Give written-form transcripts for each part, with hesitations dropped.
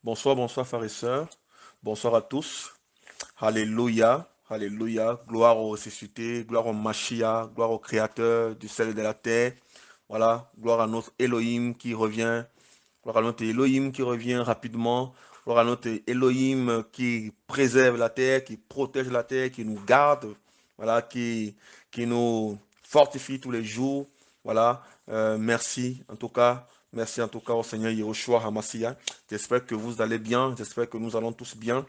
Bonsoir, bonsoir frères et sœurs. Bonsoir à tous. Alléluia, alléluia. Gloire au ressuscité, gloire au Mashiach, gloire au Créateur du ciel et de la terre. Voilà, gloire à notre Elohim qui revient. Gloire à notre Elohim qui revient rapidement. Gloire à notre Elohim qui préserve la terre, qui protège la terre, qui nous garde. Voilà, qui nous fortifie tous les jours. Voilà, merci en tout cas. Merci en tout cas au Seigneur Yahushua Hamashiach. J'espère que vous allez bien. J'espère que nous allons tous bien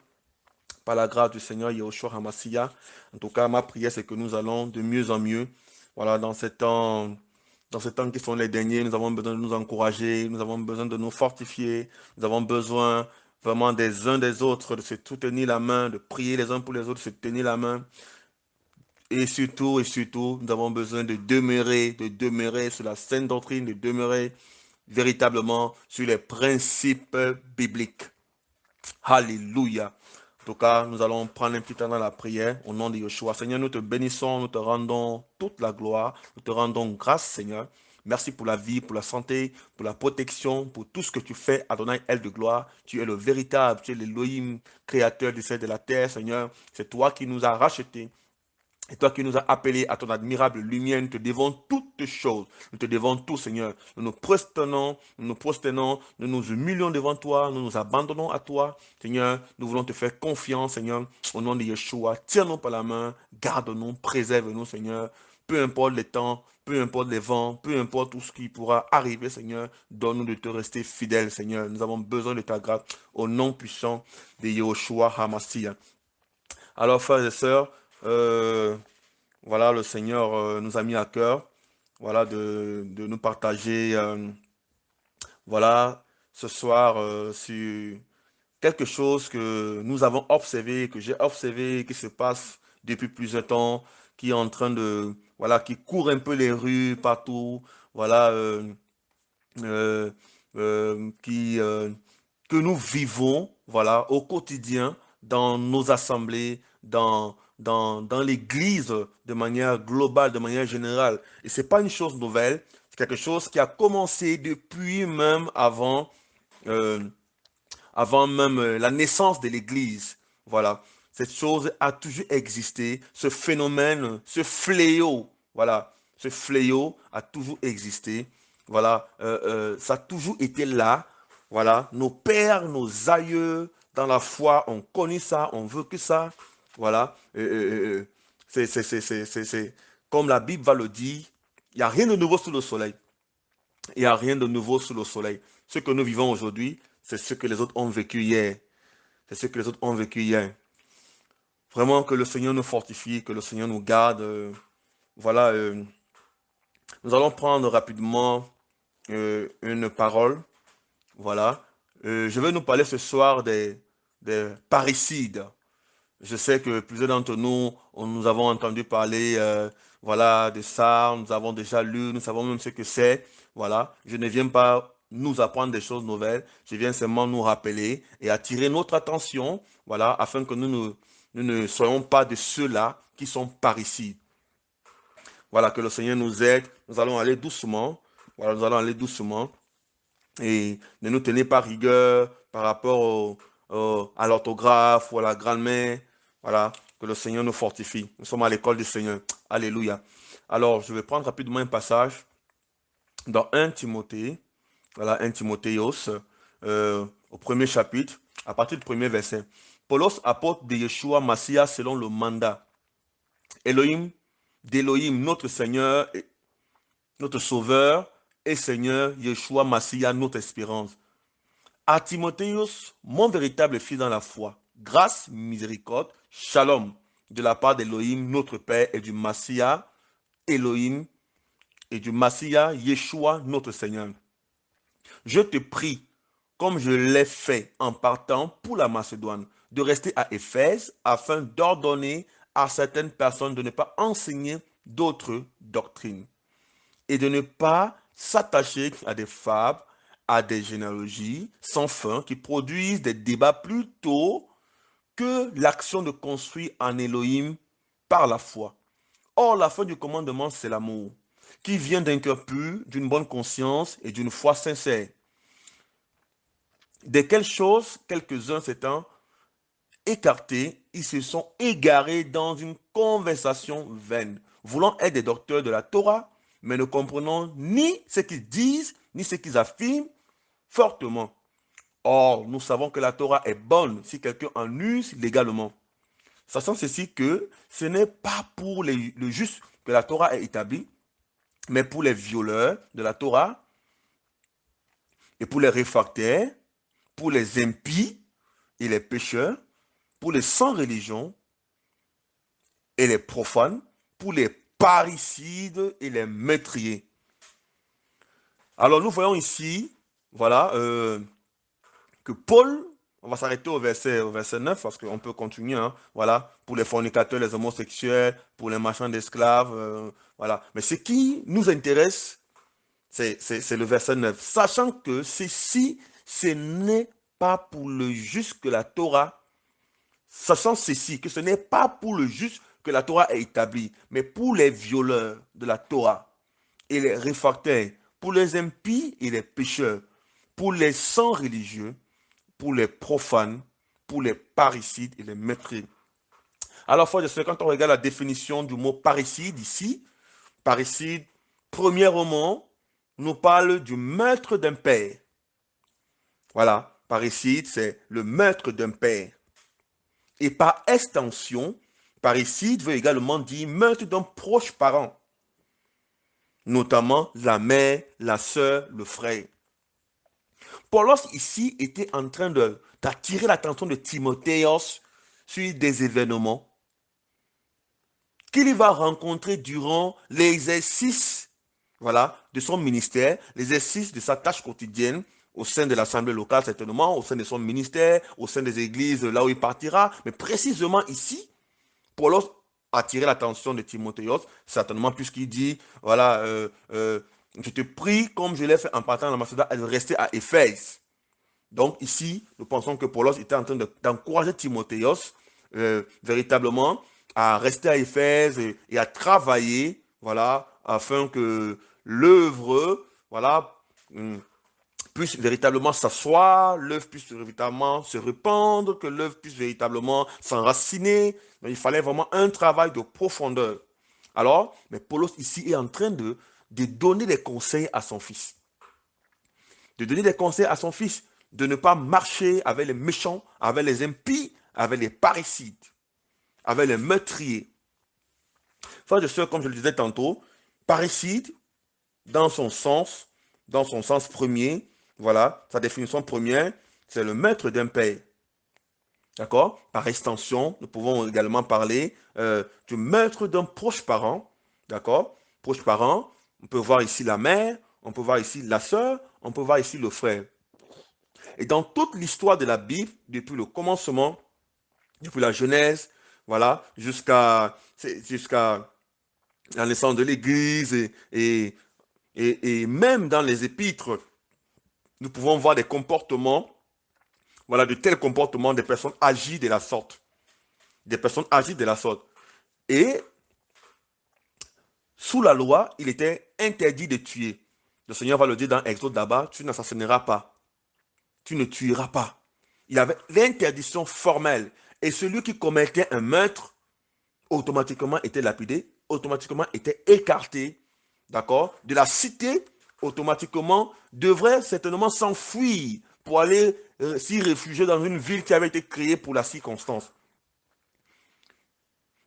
par la grâce du Seigneur Yahushua Hamashiach. En tout cas, ma prière, c'est que nous allons de mieux en mieux. Voilà, dans ces temps qui sont les derniers, nous avons besoin de nous encourager, nous avons besoin de nous fortifier, nous avons besoin vraiment des uns des autres, de se soutenir la main, de prier les uns pour les autres, de se tenir la main. Et surtout, nous avons besoin de demeurer sur la sainte doctrine, de demeurer véritablement sur les principes bibliques. Alléluia. En tout cas, nous allons prendre un petit temps dans la prière au nom de Yeshua. Seigneur, nous te bénissons, nous te rendons toute la gloire, nous te rendons grâce, Seigneur. Merci pour la vie, pour la santé, pour la protection, pour tout ce que tu fais, Adonai, elle de gloire. Tu es le véritable, tu es l'Élohim, créateur du ciel et de la terre, Seigneur. C'est toi qui nous as rachetés. Et toi qui nous as appelés à ton admirable lumière, nous te devons toutes choses. Nous te devons tout, Seigneur. Nous nous prosternons, nous nous humilions devant toi, nous nous abandonnons à toi. Seigneur, nous voulons te faire confiance, Seigneur, au nom de Yeshua. Tiens-nous par la main, garde-nous, préserve-nous, Seigneur. Peu importe les temps, peu importe les vents, peu importe tout ce qui pourra arriver, Seigneur, donne-nous de te rester fidèle, Seigneur. Nous avons besoin de ta grâce au nom puissant de Yeshua Hamashiach. Alors, frères et sœurs, voilà, le Seigneur nous a mis à cœur, voilà, de nous partager, voilà, ce soir sur quelque chose que nous avons observé, que j'ai observé, qui se passe depuis plusieurs temps, qui est en train de, voilà, qui court un peu les rues partout, voilà, euh, qui, que nous vivons, voilà, au quotidien, dans nos assemblées, dans l'Église, de manière globale, de manière générale. Et c'est pas une chose nouvelle, c'est quelque chose qui a commencé depuis même euh, avant même la naissance de l'Église. Voilà, cette chose a toujours existé, ce phénomène, ce fléau, voilà, ce fléau a toujours existé. Voilà, ça a toujours été là. Voilà, nos pères, nos aïeux, dans la foi, ont connu ça, ont vécu ça. Voilà, comme la Bible va le dire, il n'y a rien de nouveau sous le soleil. Il n'y a rien de nouveau sous le soleil. Ce que nous vivons aujourd'hui, c'est ce que les autres ont vécu hier. C'est ce que les autres ont vécu hier. Vraiment que le Seigneur nous fortifie, que le Seigneur nous garde. Voilà, nous allons prendre rapidement une parole. Voilà. Je vais nous parler ce soir des parricides. Je sais que plusieurs d'entre nous, nous avons entendu parler voilà, de ça, nous avons déjà lu, nous savons même ce que c'est. Voilà, je ne viens pas nous apprendre des choses nouvelles, je viens seulement nous rappeler et attirer notre attention, voilà, afin que nous ne soyons pas de ceux-là qui sont parricides. Voilà, que le Seigneur nous aide, nous allons aller doucement, voilà, nous allons aller doucement et ne nous tenez pas rigueur par rapport à l'orthographe ou à la grammaire. Voilà, que le Seigneur nous fortifie. Nous sommes à l'école du Seigneur. Alléluia. Alors, je vais prendre rapidement un passage dans 1 Timothée, voilà, 1 Timothéos, au premier chapitre, à partir du premier verset. Paulos, apôtre de Yeshua Massia selon le mandat Elohim, d'Elohim, notre Seigneur, et notre Sauveur, et Seigneur Yeshua Massia, notre espérance. À Timothéus, mon véritable fils dans la foi, grâce, miséricorde, shalom, de la part d'Elohim, notre Père, et du Massia, Elohim, et du Massia, Yeshua, notre Seigneur. Je te prie, comme je l'ai fait en partant pour la Macédoine, de rester à Éphèse afin d'ordonner à certaines personnes de ne pas enseigner d'autres doctrines et de ne pas s'attacher à des fables, à des généalogies sans fin qui produisent des débats plutôt que l'action de construire en Elohim par la foi. Or, la fin du commandement, c'est l'amour, qui vient d'un cœur pur, d'une bonne conscience et d'une foi sincère. De quelles choses, quelques-uns s'étant écartés, ils se sont égarés dans une conversation vaine, voulant être des docteurs de la Torah, mais ne comprenant ni ce qu'ils disent, ni ce qu'ils affirment fortement. Or, nous savons que la Torah est bonne si quelqu'un en use légalement. Sachant ceci que ce n'est pas pour le juste que la Torah est établie, mais pour les violeurs de la Torah et pour les réfractaires, pour les impies et les pécheurs, pour les sans religion et les profanes, pour les parricides et les meurtriers. Alors nous voyons ici, voilà, que Paul, on va s'arrêter au verset 9 parce qu'on peut continuer, hein, voilà, pour les fornicateurs, les homosexuels, pour les marchands d'esclaves, voilà. Mais ce qui nous intéresse, c'est le verset 9. Sachant que ceci, ce n'est pas pour le juste que la Torah, sachant ceci, que ce n'est pas pour le juste que la Torah est établie, mais pour les violeurs de la Torah et les réfractaires, pour les impies et les pécheurs, pour les sans religieux, pour les profanes, pour les parricides et les meurtriers. Alors, frère, quand on regarde la définition du mot parricide ici, parricide, premièrement, nous parle du meurtre d'un père. Voilà, parricide, c'est le meurtre d'un père. Et par extension, parricide veut également dire meurtre d'un proche parent, notamment la mère, la sœur, le frère. Paulos ici était en train d'attirer l'attention de Timothéos sur des événements qu'il va rencontrer durant l'exercice, voilà, de son ministère, l'exercice de sa tâche quotidienne au sein de l'assemblée locale certainement, au sein de son ministère, au sein des églises là où il partira. Mais précisément ici, Paulos attirer l'attention de Timothéos, certainement puisqu'il dit, voilà, je te prie, comme je l'ai fait en partant de la Macédoine, de rester à Éphèse. Donc ici, nous pensons que Paulos était en train d'encourager Timothéos véritablement à rester à Éphèse et à travailler, voilà, afin que l'œuvre, voilà, puisse véritablement s'asseoir, l'œuvre puisse véritablement se répandre, que l'œuvre puisse véritablement s'enraciner. Donc, il fallait vraiment un travail de profondeur. Alors, mais Paulos ici est en train de donner des conseils à son fils. De donner des conseils à son fils, de ne pas marcher avec les méchants, avec les impies, avec les parricides, avec les meurtriers. Frères et sœurs, comme je le disais tantôt, parricide, dans son sens premier, voilà, sa définition première, c'est le maître d'un père. D'accord? Par extension, nous pouvons également parler du maître d'un proche parent. D'accord? Proche parent, on peut voir ici la mère, on peut voir ici la sœur, on peut voir ici le frère. Et dans toute l'histoire de la Bible, depuis le commencement, depuis la Genèse, voilà, jusqu'à la naissance de l'Église et même dans les épîtres, nous pouvons voir des comportements, voilà, de tels comportements des personnes agies de la sorte. Des personnes agies de la sorte. Et sous la loi, il était interdit de tuer. Le Seigneur va le dire dans Exode là-bas, tu n'assassineras pas, tu ne tueras pas. Il avait l'interdiction formelle. Et celui qui commettait un meurtre, automatiquement était lapidé, automatiquement était écarté, d'accord, de la cité, automatiquement devrait certainement s'enfuir pour aller s'y réfugier dans une ville qui avait été créée pour la circonstance.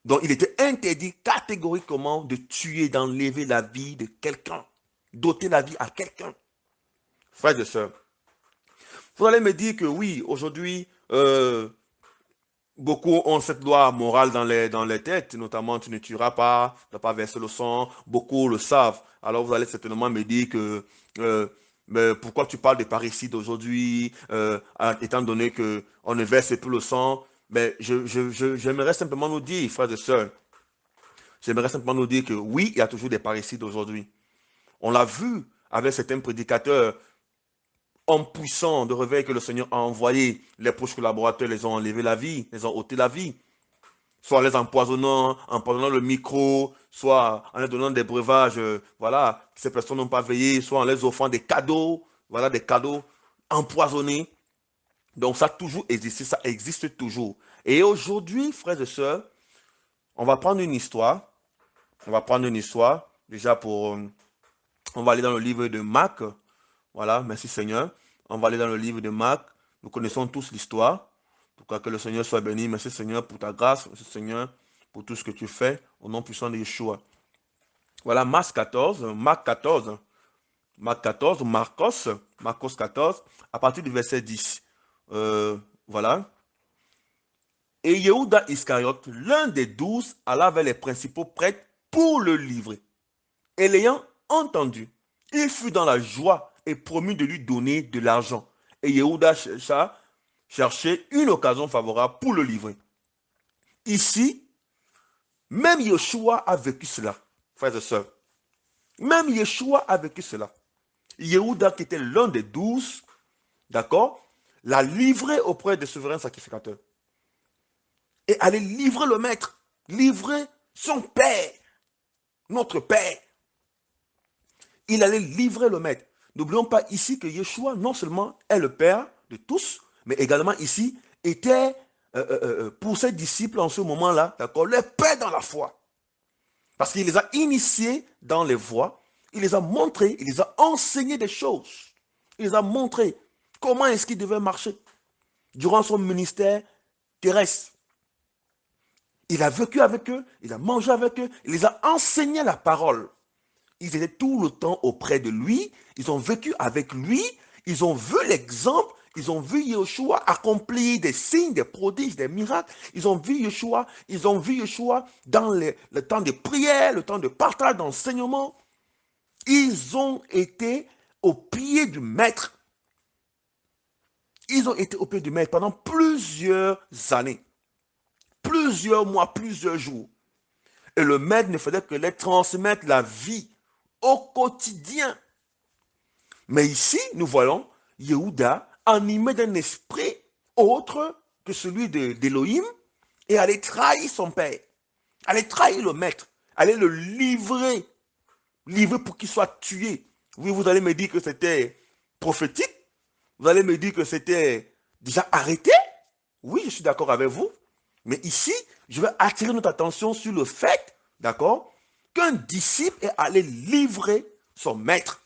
Donc il était interdit catégoriquement de tuer, d'enlever la vie de quelqu'un, d'ôter la vie à quelqu'un. Frères et sœurs, vous allez me dire que oui, aujourd'hui, beaucoup ont cette loi morale dans les têtes, notamment tu ne tueras pas, tu ne dois pas verser le sang. Beaucoup le savent. Alors vous allez certainement me dire que mais pourquoi tu parles de parricide aujourd'hui, étant donné qu'on ne verse plus le sang. Mais j'aimerais simplement nous dire, frères et sœurs, j'aimerais simplement nous dire que oui, il y a toujours des parricides aujourd'hui. On l'a vu avec certains prédicateurs hommes puissants de réveil que le Seigneur a envoyés. Les proches collaborateurs les ont enlevé la vie, les ont ôté la vie. Soit en les empoisonnant le micro, soit en les donnant des breuvages, voilà, que ces personnes n'ont pas veillé, soit en les offrant des cadeaux, voilà, des cadeaux empoisonnés. Donc ça a toujours existé, ça existe toujours. Et aujourd'hui, frères et sœurs, on va prendre une histoire. On va prendre une histoire. Déjà pour... on va aller dans le livre de Marc. Voilà, merci Seigneur. On va aller dans le livre de Marc. Nous connaissons tous l'histoire. Pourquoi que le Seigneur soit béni. Merci Seigneur pour ta grâce. Merci Seigneur pour tout ce que tu fais. Au nom puissant de Yeshua. Voilà, Marc 14. Marc 14. Marc 14, Marcos 14, à partir du verset 10. Voilà. Et Yehuda Iscariote, l'un des 12, alla vers les principaux prêtres pour le livrer. Et l'ayant entendu, il fut dans la joie et promit de lui donner de l'argent. Et Yehuda cherchait une occasion favorable pour le livrer. Ici, même Yeshua a vécu cela, frères et sœurs. Même Yeshua a vécu cela. Yehuda, qui était l'un des 12, d'accord, l'a livré auprès des souverains sacrificateurs. Et allait livrer le maître, livrer son père, notre père. Il allait livrer le maître. N'oublions pas ici que Yeshua, non seulement est le père de tous, mais également ici était, pour ses disciples en ce moment-là, d'accord, le père dans la foi. Parce qu'il les a initiés dans les voies, il les a montrés, il les a enseigné des choses. Il les a montré comment est-ce qu'ils devaient marcher durant son ministère terrestre. Il a vécu avec eux, il a mangé avec eux, il les a enseigné la parole. Ils étaient tout le temps auprès de lui, ils ont vécu avec lui, ils ont vu l'exemple, ils ont vu Yeshua accomplir des signes, des prodiges, des miracles. Ils ont vu Yeshua dans le temps de prière, le temps de partage, d'enseignement. Ils ont été au pied du maître. Ils ont été au pied du maître pendant plusieurs années, plusieurs mois, plusieurs jours. Et le maître ne faisait que les transmettre la vie au quotidien. Mais ici, nous voyons Yehuda animé d'un esprit autre que celui d'Élohim et allait trahir son père, allait trahir le maître, allait le livrer, livrer pour qu'il soit tué. Oui, vous allez me dire que c'était prophétique, vous allez me dire que c'était déjà arrêté. Oui, je suis d'accord avec vous. Mais ici, je vais attirer notre attention sur le fait, d'accord, qu'un disciple est allé livrer son maître.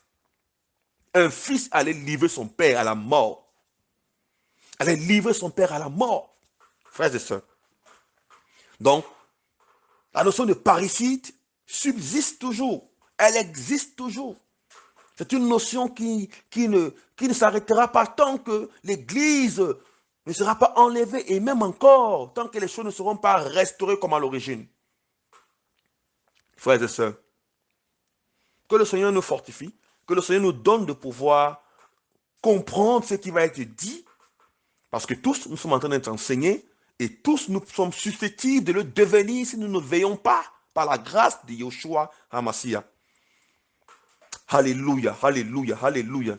Un fils allait livrer son père à la mort. Allait livrer son père à la mort. Frères et sœurs. Donc, la notion de parricide subsiste toujours. Elle existe toujours. C'est une notion qui ne s'arrêtera pas tant que l'Église ne sera pas enlevée et même encore tant que les choses ne seront pas restaurées comme à l'origine. Frères et sœurs, que le Seigneur nous fortifie, que le Seigneur nous donne de pouvoir comprendre ce qui va être dit, parce que tous nous sommes en train d'être enseignés et tous nous sommes susceptibles de le devenir si nous ne veillons pas par la grâce de Yeshua HaMashiach. Alléluia, alléluia, alléluia,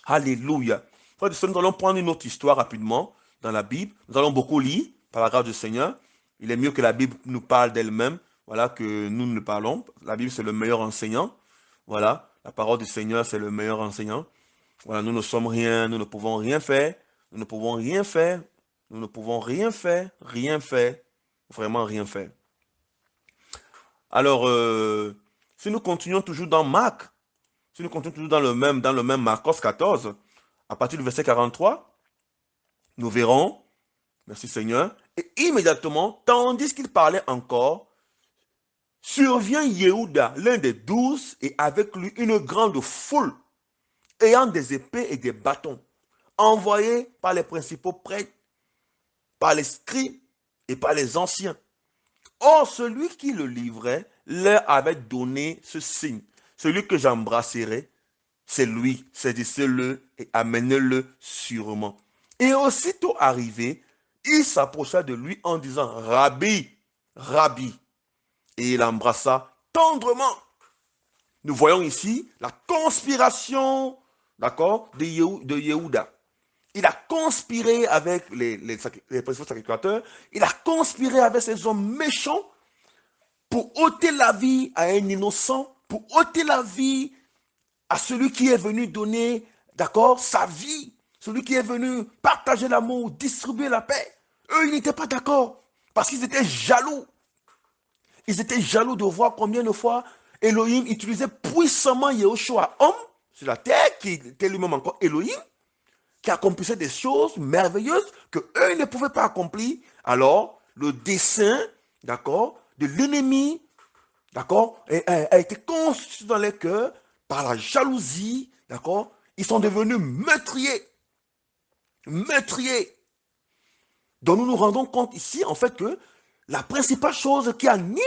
alléluia. Nous allons prendre une autre histoire rapidement dans la Bible. Nous allons beaucoup lire par la grâce du Seigneur. Il est mieux que la Bible nous parle d'elle-même, voilà, que nous ne parlons. La Bible, c'est le meilleur enseignant. Voilà, la parole du Seigneur, c'est le meilleur enseignant. Voilà, nous ne sommes rien, nous ne pouvons rien faire. Nous ne pouvons rien faire. Nous ne pouvons rien faire, vraiment rien faire. Alors, si nous continuons toujours dans Marc, si nous continuons toujours dans le même Marcos 14, à partir du verset 43, nous verrons, merci Seigneur, et immédiatement, tandis qu'il parlait encore, survient Yehuda, l'un des 12, et avec lui une grande foule, ayant des épées et des bâtons, envoyés par les principaux prêtres, par les scribes et par les anciens. Or, celui qui le livrait leur avait donné ce signe. Celui que j'embrasserai, c'est lui. Saisissez-le et amenez-le sûrement. Et aussitôt arrivé, il s'approcha de lui en disant, Rabbi, Rabbi. Et il l'embrassa tendrement. Nous voyons ici la conspiration, d'accord, de Yehuda. Il a conspiré avec les principaux sacrificateurs. Il a conspiré avec ces hommes méchants pour ôter la vie à un innocent, pour ôter la vie à celui qui est venu donner, d'accord, sa vie. celui qui est venu partager l'amour, distribuer la paix. Eux, ils n'étaient pas d'accord parce qu'ils étaient jaloux. Ils étaient jaloux de voir combien de fois Elohim utilisait puissamment Yahushua, homme sur la terre, qui était lui-même encore Elohim, qui accomplissait des choses merveilleuses que eux ne pouvaient pas accomplir. Alors, le dessein, d'accord, de l'ennemi, d'accord, a été conçu dans les cœurs par la jalousie, d'accord. Ils sont devenus meurtriers. Meurtriers. Donc nous nous rendons compte ici, en fait, que la principale chose qui anime,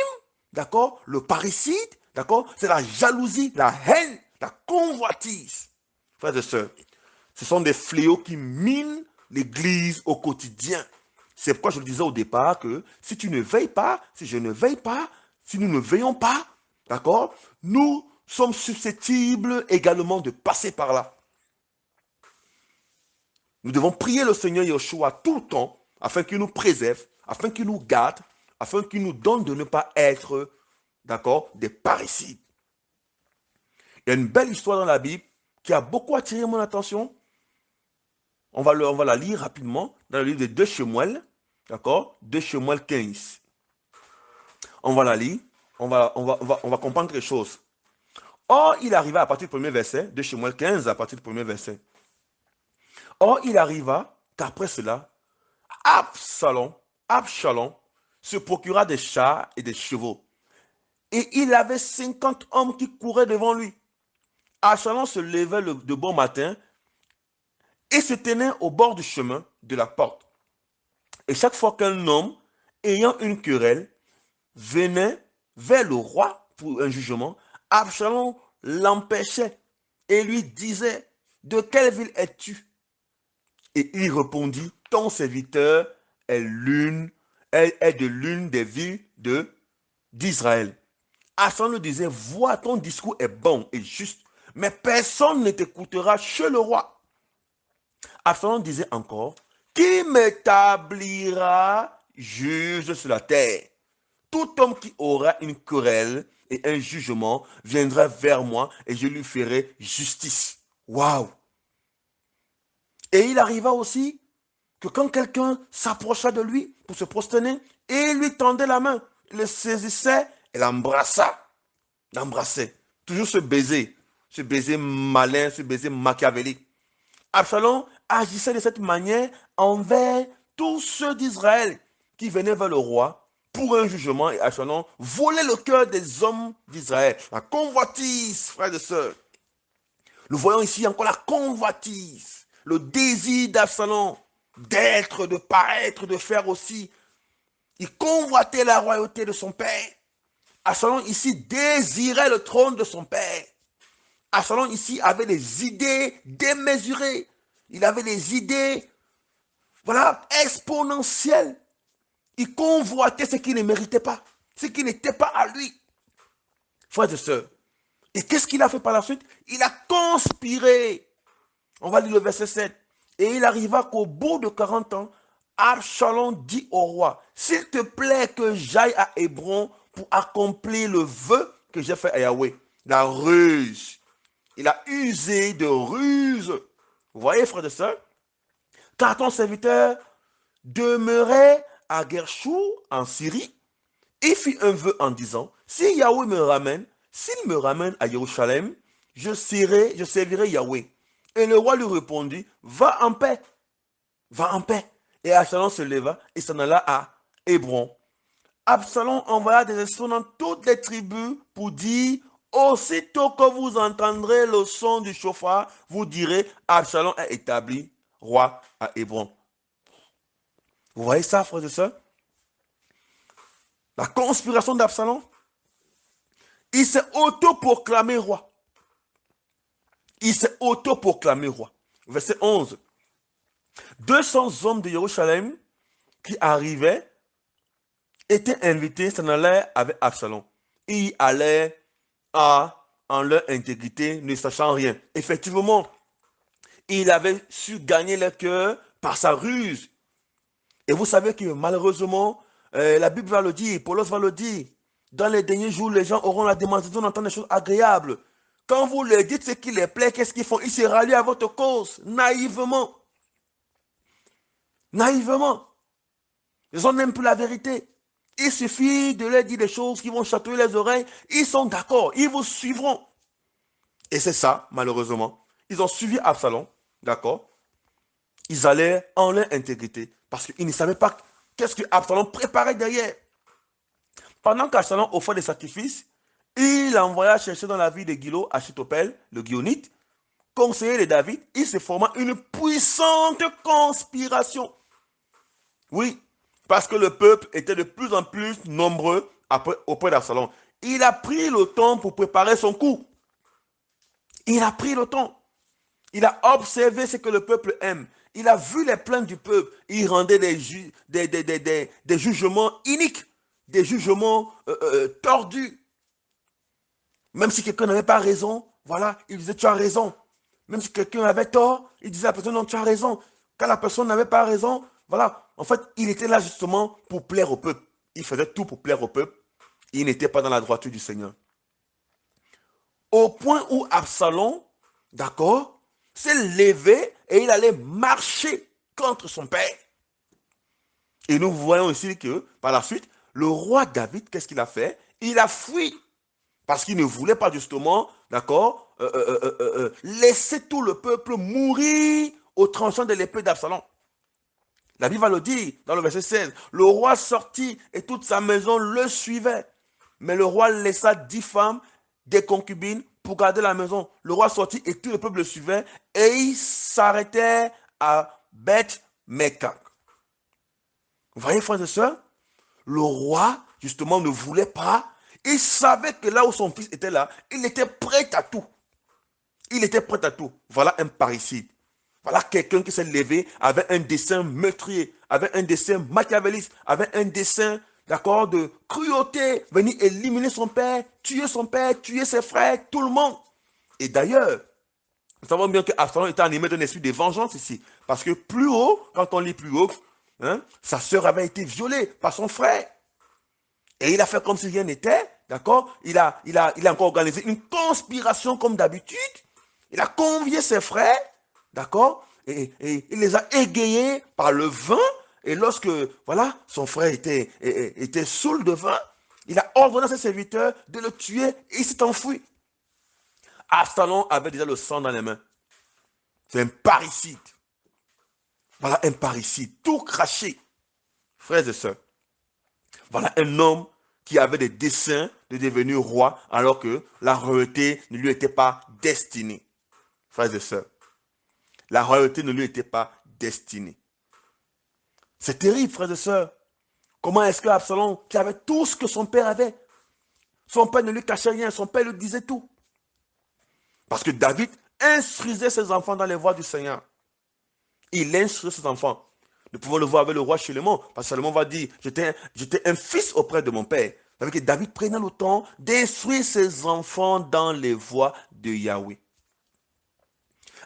d'accord, le parricide, d'accord, c'est la jalousie, la haine, la convoitise. Frères et sœurs, ce sont des fléaux qui minent l'Église au quotidien. C'est pourquoi je le disais au départ que si tu ne veilles pas, si je ne veille pas, si nous ne veillons pas, d'accord, nous sommes susceptibles également de passer par là. Nous devons prier le Seigneur Yeshua tout le temps afin qu'il nous préserve, afin qu'il nous garde, afin qu'il nous donne de ne pas être, d'accord, des parricides. Il y a une belle histoire dans la Bible qui a beaucoup attiré mon attention. On va la lire rapidement dans le livre de 2 Shemuel, d'accord, 2 Shemuel 15. On va la lire, on va comprendre quelque chose. Or, il arriva à partir du premier verset, 2 Shemuel 15 à partir du premier verset. Or, il arriva qu'après cela, Absalom se procura des chars et des chevaux. Et il avait 50 hommes qui couraient devant lui. Absalom se levait de bon matin et se tenait au bord du chemin de la porte. Et chaque fois qu'un homme ayant une querelle venait vers le roi pour un jugement, Absalom l'empêchait et lui disait: de quelle ville es-tu? Et il répondit: ton serviteur est de l'une des villes d'Israël. Absalom lui disait: vois, ton discours est bon et juste, mais personne ne t'écoutera chez le roi. Absalom disait encore: qui m'établira juge sur la terre? Tout homme qui aura une querelle et un jugement viendra vers moi et je lui ferai justice. Waouh! Et il arriva aussi que quand quelqu'un s'approcha de lui pour se prosterner et lui tendait la main, il le saisissait et l'embrassa. L'embrassait. Toujours ce baiser malin, ce baiser machiavélique. Absalom agissait de cette manière envers tous ceux d'Israël qui venaient vers le roi pour un jugement, et Absalom volait le cœur des hommes d'Israël. La convoitise, frères et sœurs. Nous voyons ici encore la convoitise, le désir d'Absalom d'être, de paraître, de faire aussi. Il convoitait la royauté de son père. Absalom ici désirait le trône de son père. Absalom ici avait des idées démesurées. Il avait des idées, voilà, exponentielles. Il convoitait ce qui ne méritait pas, ce qui n'était pas à lui. Frères et sœurs. Et qu'est-ce qu'il a fait par la suite? Il a conspiré. On va lire le verset 7. Et il arriva qu'au bout de 40 ans, Absalom dit au roi: s'il te plaît que j'aille à Hébron pour accomplir le vœu que j'ai fait à Yahweh. La ruse. Il a usé de ruse. Vous voyez, frères et sœurs? Car ton serviteur demeurait à Guershur en Syrie. Il fit un vœu en disant: si Yahweh me ramène, s'il me ramène à Jérusalem, je servirai Yahweh. Et le roi lui répondit: va en paix, va en paix. Et Absalom se leva et s'en alla à Hébron. Absalom envoya des espions dans toutes les tribus pour dire: aussitôt que vous entendrez le son du chauffard, vous direz: Absalom est établi roi à Hébron. Vous voyez ça, frères et sœurs? La conspiration d'Absalom. Il s'est autoproclamé roi. Il s'est autoproclamé roi. Verset 11. 200 hommes de Jérusalem qui arrivaient étaient invités, s'en allaient avec Absalom. Ils allaient en leur intégrité, ne sachant rien. Effectivement, il avait su gagner leur cœur par sa ruse. Et vous savez que malheureusement, la Bible va le dire, Paulos va le dire, dans les derniers jours, les gens auront la démonstration d'entendre des choses agréables. Quand vous leur dites ce qui les plaît, qu'est-ce qu'ils font? Ils se rallient à votre cause, naïvement. Naïvement. Ils ont même plus la vérité. Il suffit de leur dire des choses qui vont chatouiller les oreilles. Ils sont d'accord. Ils vous suivront. Et c'est ça, malheureusement. Ils ont suivi Absalom. D'accord. Ils allaient en leur intégrité. Parce qu'ils ne savaient pas qu'est-ce que Absalom préparait derrière. Pendant qu'Absalom offrait des sacrifices, il envoya chercher dans la ville de Gilo Achitopel, le Gionite, conseiller de David. Il se forma une puissante conspiration. Oui, parce que le peuple était de plus en plus nombreux auprès d'Absalom. Il a pris le temps pour préparer son coup. Il a pris le temps. Il a observé ce que le peuple aime. Il a vu les plaintes du peuple. Il rendait des jugements iniques, des jugements tordus. Même si quelqu'un n'avait pas raison, voilà, il disait tu as raison. Même si quelqu'un avait tort, il disait à la personne non, tu as raison. Quand la personne n'avait pas raison, voilà, en fait, il était là justement pour plaire au peuple. Il faisait tout pour plaire au peuple. Il n'était pas dans la droiture du Seigneur. Au point où Absalom, d'accord, s'est levé et il allait marcher contre son père. Et nous voyons ici que, par la suite, le roi David, qu'est-ce qu'il a fait? Il a fui. Parce qu'il ne voulait pas justement, d'accord, laisser tout le peuple mourir au tranchant de l'épée d'Absalom. La Bible va le dire dans le verset 16. Le roi sortit et toute sa maison le suivait. Mais le roi laissa 10 femmes, des concubines, pour garder la maison. Le roi sortit et tout le peuple le suivait. Et il s'arrêtait à Beth-Mekak. Vous voyez, frères et sœurs, le roi, justement, ne voulait pas. Il savait que là où son fils était là, il était prêt à tout. Il était prêt à tout. Voilà un parricide. Voilà quelqu'un qui s'est levé avec un dessein meurtrier, avec un dessein machiavéliste, avec un dessein, d'accord, de cruauté, venir éliminer son père, tuer ses frères, tout le monde. Et d'ailleurs, nous savons bien que Absalom était animé d'un esprit de vengeance ici. Parce que plus haut, quand on lit plus haut, hein, sa sœur avait été violée par son frère. Et il a fait comme si rien n'était, d'accord? Il a encore organisé une conspiration comme d'habitude. Il a convié ses frères, d'accord? Et il les a égayés par le vin. Et lorsque, voilà, son frère était saoul de vin, il a ordonné à ses serviteurs de le tuer et il s'est enfui. Absalom avait déjà le sang dans les mains. C'est un parricide. Voilà un parricide, tout craché. Frères et sœurs, voilà un homme qui avait des desseins de devenir roi alors que la royauté ne lui était pas destinée. Frères et sœurs, la royauté ne lui était pas destinée. C'est terrible, frères et sœurs. Comment est-ce que Absalom, qui avait tout ce que son père avait, son père ne lui cachait rien, son père lui disait tout. Parce que David instruisait ses enfants dans les voies du Seigneur. Il instruisait ses enfants. Nous pouvons le voir avec le roi Salomon, parce que Salomon va dire, j'étais un fils auprès de mon père. Avec que David prenait le temps d'instruire ses enfants dans les voies de Yahweh.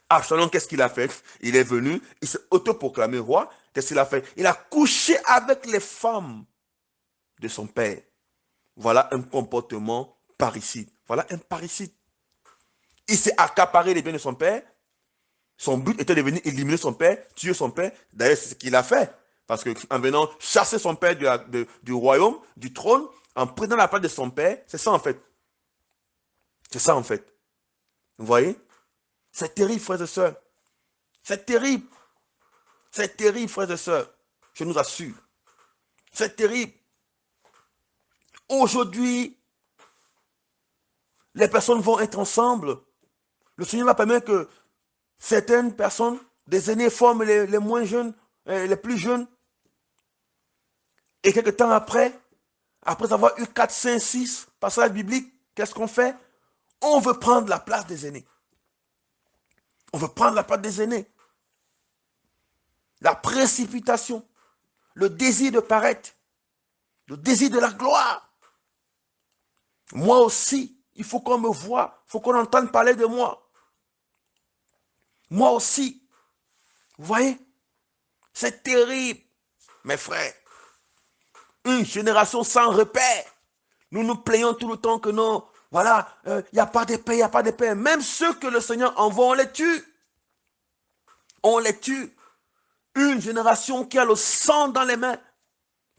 Absalom, qu'est-ce qu'il a fait? Il est venu, il s'est autoproclamé roi. Qu'est-ce qu'il a fait? Il a couché avec les femmes de son père. Voilà un comportement parricide. Voilà un parricide. Il s'est accaparé les biens de son père. Son but était de venir éliminer son père, tuer son père. D'ailleurs, c'est ce qu'il a fait. Parce qu'en venant chasser son père du royaume, du trône, en prenant la place de son père, c'est ça en fait. C'est ça en fait. Vous voyez? C'est terrible, frères et sœurs. C'est terrible. C'est terrible, frères et sœurs. Je nous assure. C'est terrible. Aujourd'hui, les personnes vont être ensemble. Le Seigneur va permettre que certaines personnes, des aînés, forment les moins jeunes, les plus jeunes. Et quelque temps après avoir eu 4, 5, 6 passages bibliques, qu'est-ce qu'on fait? On veut prendre la place des aînés. On veut prendre la place des aînés. La précipitation, le désir de paraître, le désir de la gloire. Moi aussi, il faut qu'on me voie, il faut qu'on entende parler de moi. Moi aussi. Vous voyez? C'est terrible, mes frères. Une génération sans repère. Nous nous plaignons tout le temps que non, voilà, il n'y a pas de paix, il n'y a pas de paix. Même ceux que le Seigneur envoie, on les tue. On les tue. Une génération qui a le sang dans les mains,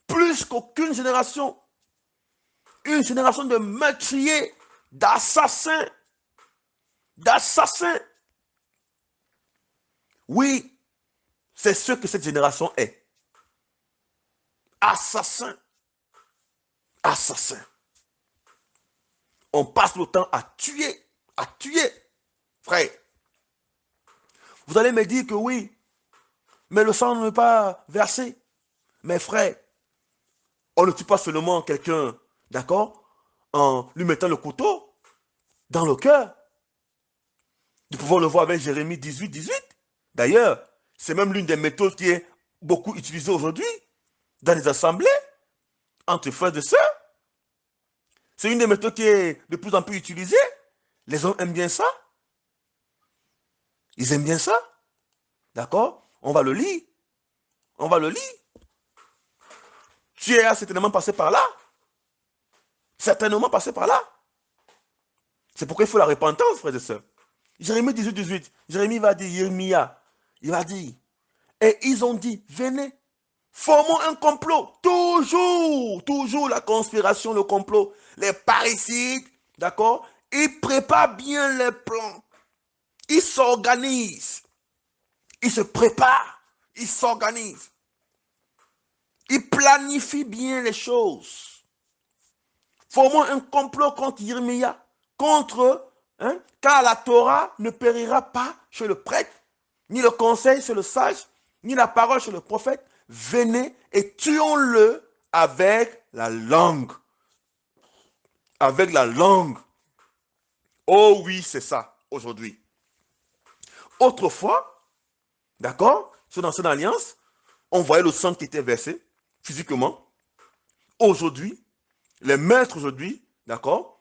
plus qu'aucune génération. Une génération de meurtriers, d'assassins, d'assassins. Oui, c'est ce que cette génération est. Assassin. Assassin. On passe le temps à tuer. À tuer. Frère. Vous allez me dire que oui, mais le sang n'est pas versé. Mais frère, on ne tue pas seulement quelqu'un, d'accord, en lui mettant le couteau dans le cœur. Nous pouvons le voir avec Jérémie 18, 18. D'ailleurs, c'est même l'une des méthodes qui est beaucoup utilisée aujourd'hui dans les assemblées, entre frères et sœurs. C'est une des méthodes qui est de plus en plus utilisée. Les hommes aiment bien ça. Ils aiment bien ça. D'accord? On va le lire. On va le lire. Tu es certainement passé par là. Certainement passé par là. C'est pourquoi il faut la repentance, frères et sœurs. Jérémie 18, 18. Jérémie va dire, Jérémia, il va dire, et ils ont dit, venez, formons un complot. Toujours, toujours la conspiration, le complot. Les parricides, d'accord? Ils préparent bien les plans. Ils s'organisent. Ils se préparent. Ils s'organisent. Ils planifient bien les choses. Formons un complot contre Jérémia, contre, car la Torah ne périra pas chez le prêtre, ni le conseil chez le sage, ni la parole chez le prophète. Venez et tuons-le avec la langue. Avec la langue. Oh oui, c'est ça, aujourd'hui. Autrefois, d'accord, sur l'ancienne alliance, on voyait le sang qui était versé, physiquement. Aujourd'hui, les maîtres aujourd'hui, d'accord,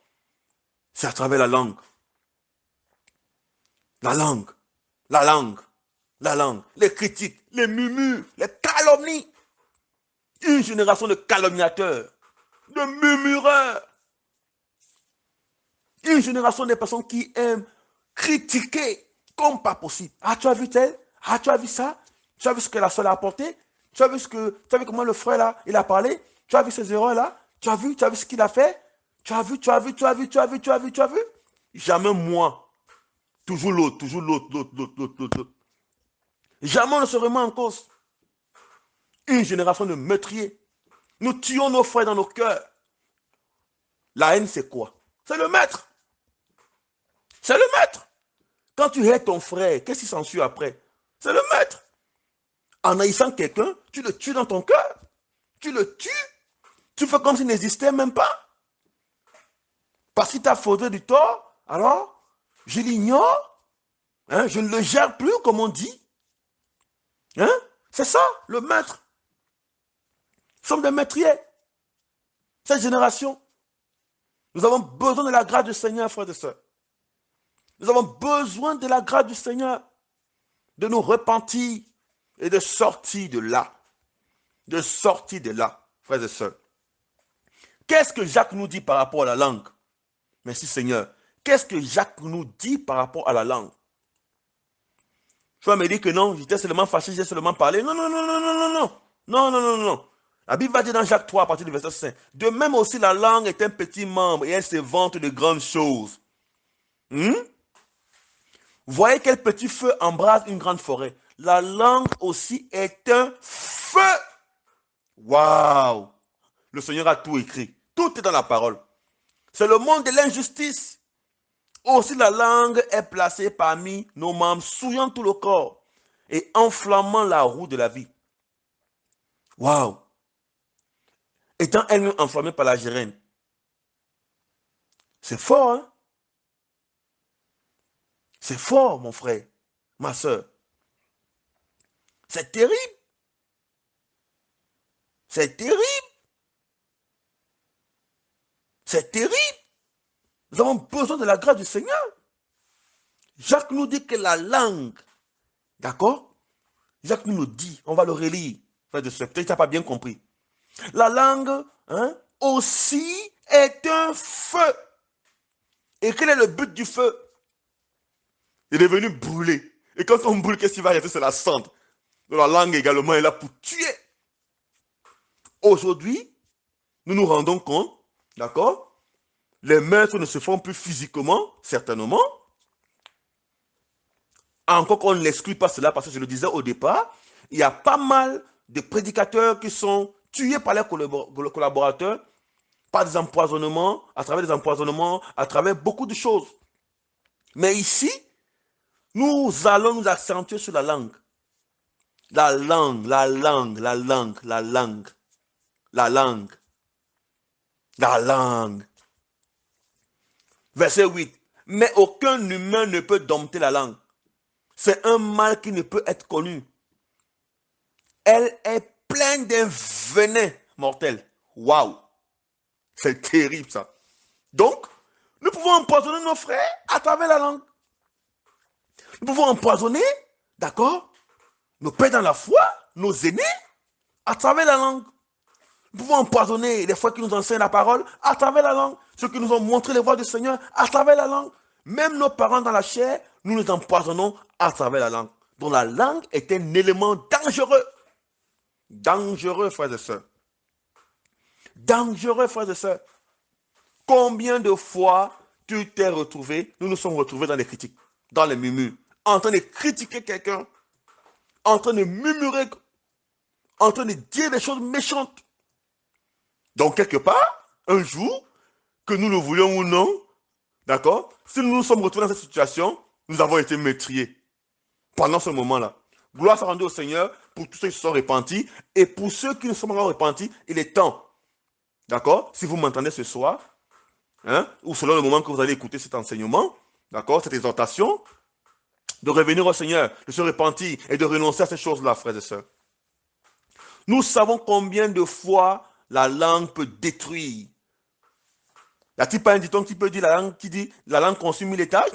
c'est à travers la langue. La langue, la langue, la langue, les critiques, les murmures, les calomnies. Une génération de calomniateurs, de murmureurs. Une génération de personnes qui aiment critiquer comme pas possible. Ah, tu as vu tel? Ah, tu as vu ça? Tu as vu ce que la soeur a apporté? Tu as vu comment le frère là, il a parlé? Tu as vu ses erreurs là? Tu as vu ce qu'il a fait? Tu as vu? Jamais moi. Toujours l'autre, toujours l'autre, l'autre. Jamais on ne se remet en cause. Une génération de meurtriers. Nous tuons nos frères dans nos cœurs. La haine, c'est quoi? C'est le maître. C'est le maître. Quand tu hais ton frère, qu'est-ce qui s'ensuit après? C'est le maître. En haïssant quelqu'un, tu le tues dans ton cœur. Tu le tues. Tu fais comme s'il n'existait même pas. Parce qu'il t'a faudé du tort, alors, je l'ignore. Je ne le gère plus, comme on dit. C'est ça, le maître. Nous sommes des maîtriers. Cette génération, nous avons besoin de la grâce du Seigneur, frères et sœurs. Nous avons besoin de la grâce du Seigneur, de nous repentir et de sortir de là. De sortir de là, frères et sœurs. Qu'est-ce que Jacques nous dit par rapport à la langue? Merci Seigneur. Qu'est-ce que Jacques nous dit par rapport à la langue? Tu vas me dire que non, j'étais seulement fâché, j'ai seulement parlé. Non, non, non, non, non, non, non. Non, non, non, non. La Bible va dire dans Jacques 3, à partir du verset 5. De même aussi, la langue est un petit membre et elle se vante de grandes choses. Voyez quel petit feu embrase une grande forêt. La langue aussi est un feu. Waouh! Le Seigneur a tout écrit. Tout est dans la parole. C'est le monde de l'injustice. Aussi la langue est placée parmi nos membres, souillant tout le corps et enflammant la roue de la vie. Waouh! Étant elle-même enflammée par la gérène. C'est fort, hein? C'est fort, mon frère, ma soeur. C'est terrible. C'est terrible. C'est terrible. Nous avons besoin de la grâce du Seigneur. Jacques nous dit que la langue, d'accord? Jacques nous dit, on va le relire. Peut-être que tu n'as pas bien compris. La langue, aussi est un feu. Et quel est le but du feu? Il est venu brûler. Et quand on brûle, qu'est-ce qui va rester? C'est la cendre. Donc la langue également est là pour tuer. Aujourd'hui, nous nous rendons compte, d'accord? Les meurtres ne se font plus physiquement, certainement. Encore qu'on ne l'exclut pas cela, parce que je le disais au départ, il y a pas mal de prédicateurs qui sont tués par leurs collaborateurs, par des empoisonnements, à travers beaucoup de choses. Mais ici, nous allons nous accentuer sur la langue. La langue, la langue, la langue, la langue, la langue, la langue. Verset 8. Mais aucun humain ne peut dompter la langue. C'est un mal qui ne peut être connu. Elle est pleine d'un venin mortel. Waouh! C'est terrible ça. Donc, nous pouvons empoisonner nos frères à travers la langue. Nous pouvons empoisonner, d'accord, nos pères dans la foi, nos aînés, à travers la langue. Nous pouvons empoisonner les fois qui nous enseignent la parole à travers la langue. Ceux qui nous ont montré les voies du Seigneur à travers la langue. Même nos parents dans la chair, nous les empoisonnons à travers la langue. Donc la langue est un élément dangereux. Dangereux, frères et sœurs. Dangereux, frères et sœurs. Combien de fois tu t'es retrouvé, nous nous sommes retrouvés dans les critiques, dans les murmures, en train de critiquer quelqu'un, en train de murmurer, en train de dire des choses méchantes. Donc, quelque part, un jour, que nous le voulions ou non, d'accord, si nous nous sommes retrouvés dans cette situation, nous avons été meurtriers pendant ce moment-là. Gloire soit rendue au Seigneur pour tous ceux qui se sont repentis et pour ceux qui ne sont pas encore repentis, il est temps, d'accord, si vous m'entendez ce soir, hein, ou selon le moment que vous allez écouter cet enseignement, d'accord, cette exhortation, de revenir au Seigneur, de se repentir et de renoncer à ces choses-là, frères et sœurs. Nous savons combien de fois la langue peut détruire. Y a-t-il pas un dicton qui peut dire la langue consume 1000 étages?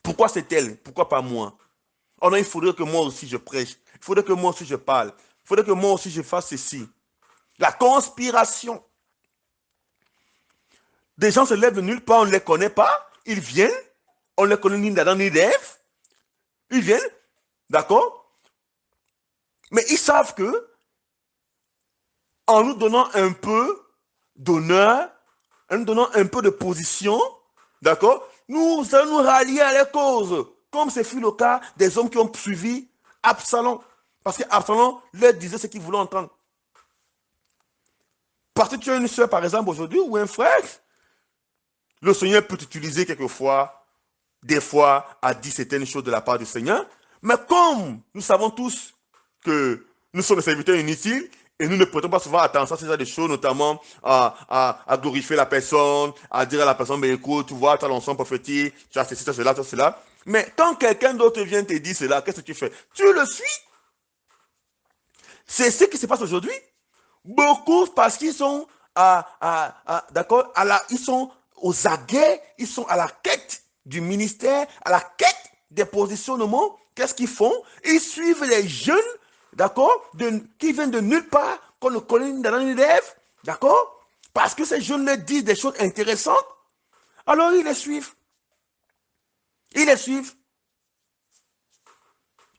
Pourquoi c'est elle? Pourquoi pas moi? Oh non, il faudrait que moi aussi je prêche. Il faudrait que moi aussi je parle. Il faudrait que moi aussi je fasse ceci. La conspiration. Des gens se lèvent de nulle part, on ne les connaît pas. Ils viennent. On ne les connaît ni d'Adam ni d'Ève. Ils viennent. D'accord? Mais ils savent que, en nous donnant un peu d'honneur, en nous donnant un peu de position, d'accord, nous allons nous rallier à la cause, comme ce fut le cas des hommes qui ont suivi Absalom. Parce qu'Absalom leur disait ce qu'ils voulaient entendre. Parce que tu as une soeur, par exemple, aujourd'hui, ou un frère, le Seigneur peut t'utiliser quelquefois, des fois, à dire certaines choses de la part du Seigneur. Mais comme nous savons tous que nous sommes des serviteurs inutiles, et nous ne prêtons pas souvent attention à ces genre de choses, notamment à glorifier la personne, à dire à la personne, mais écoute, tu vois, tu as l'onction prophétique, tu as ceci, tu as cela, tu as cela. Mais quand quelqu'un d'autre vient te dire cela, qu'est-ce que tu fais? Tu le suis. C'est ce qui se passe aujourd'hui. Beaucoup, parce qu'ils sont, d'accord, ils sont aux aguets, ils sont à la quête du ministère, à la quête des positionnements. Qu'est-ce qu'ils font? Ils suivent les jeunes, d'accord, qui viennent de nulle part, qu'on ne connaît ni d'Adam ni d'Ève, d'accord, parce que ces jeunes leur disent des choses intéressantes. Alors ils les suivent. Ils les suivent.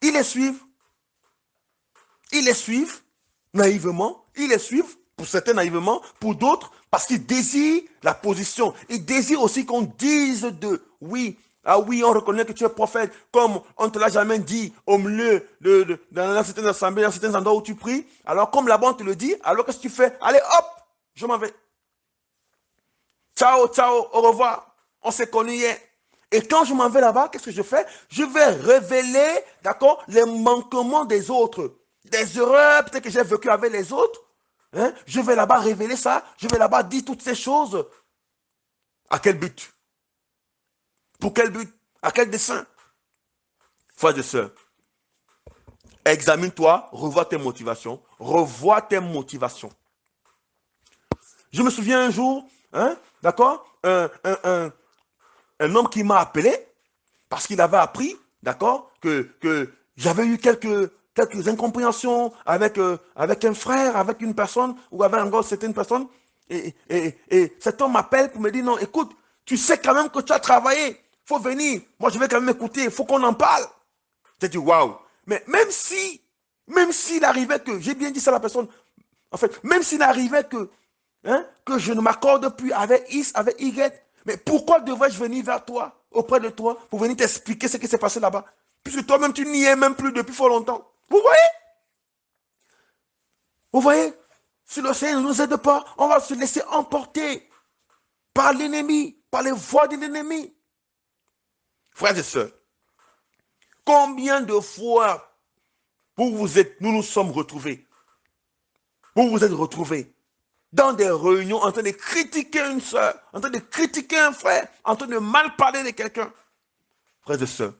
Ils les suivent. Ils les suivent naïvement. Ils les suivent, pour certains naïvement, pour d'autres, parce qu'ils désirent la position. Ils désirent aussi qu'on dise d'eux, oui, ah oui, on reconnaît que tu es prophète, comme on ne te l'a jamais dit au milieu dans certaines assemblées, dans certains endroits où tu pries. Alors, comme là-bas on te le dit, alors qu'est-ce que tu fais? Allez, hop, je m'en vais. Ciao, ciao, au revoir. On s'est connus hier. Et quand je m'en vais là-bas, qu'est-ce que je fais? Je vais révéler, d'accord, les manquements des autres. Des erreurs peut-être que j'ai vécues avec les autres. Hein? Je vais là-bas révéler ça. Je vais là-bas dire toutes ces choses. À quel but? Pour quel but? À quel dessein? Frères et sœurs, examine-toi, revois tes motivations. Revois tes motivations. Je me souviens un jour, hein, d'accord, un homme qui m'a appelé parce qu'il avait appris, d'accord, que j'avais eu quelques incompréhensions avec un frère, avec une personne, ou avec encore certaines personnes. Et cet homme m'appelle pour me dire, non, écoute, tu sais quand même que tu as travaillé, il faut venir, moi je vais quand même écouter, il faut qu'on en parle. J'ai dit, waouh, Mais même s'il arrivait que, j'ai bien dit ça à la personne, en fait, même s'il arrivait que je ne m'accorde plus avec X, avec Y, mais pourquoi devrais-je venir vers toi, auprès de toi, pour venir t'expliquer ce qui s'est passé là-bas? Puisque toi-même, tu n'y es même plus depuis fort longtemps. Vous voyez? Vous voyez? Si le Seigneur ne nous aide pas, on va se laisser emporter par l'ennemi, par les voies de l'ennemi. Frères et sœurs, combien de fois nous nous sommes retrouvés, vous vous êtes retrouvés dans des réunions en train de critiquer une sœur, en train de critiquer un frère, en train de mal parler de quelqu'un. Frères et sœurs,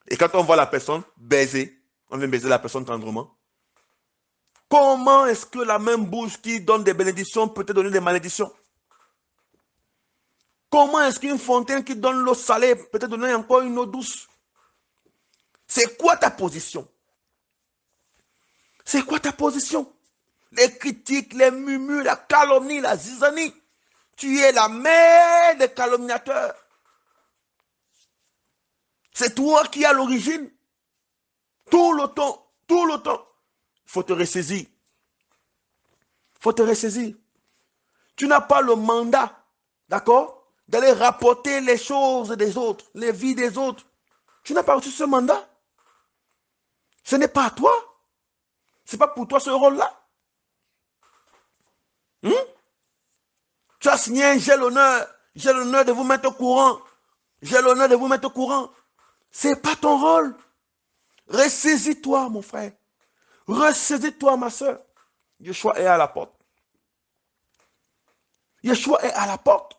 et quand on voit la personne baiser, on vient baiser la personne tendrement, comment est-ce que la même bouche qui donne des bénédictions peut te donner des malédictions? Comment est-ce qu'une fontaine qui donne l'eau salée peut te donner encore une eau douce? C'est quoi ta position? C'est quoi ta position? Les critiques, les murmures, la calomnie, la zizanie. Tu es la mère des calomniateurs. C'est toi qui as l'origine. Tout le temps, tout le temps. Il faut te ressaisir. Il faut te ressaisir. Tu n'as pas le mandat, d'accord, d'aller rapporter les choses des autres, les vies des autres. Tu n'as pas reçu ce mandat. Ce n'est pas à toi. Ce n'est pas pour toi ce rôle-là. Tu as signé un j'ai l'honneur de vous mettre au courant. J'ai l'honneur de vous mettre au courant. Ce n'est pas ton rôle. Ressaisis-toi, mon frère. Ressaisis-toi, ma soeur. Yeshua est à la porte. Yeshua est à la porte.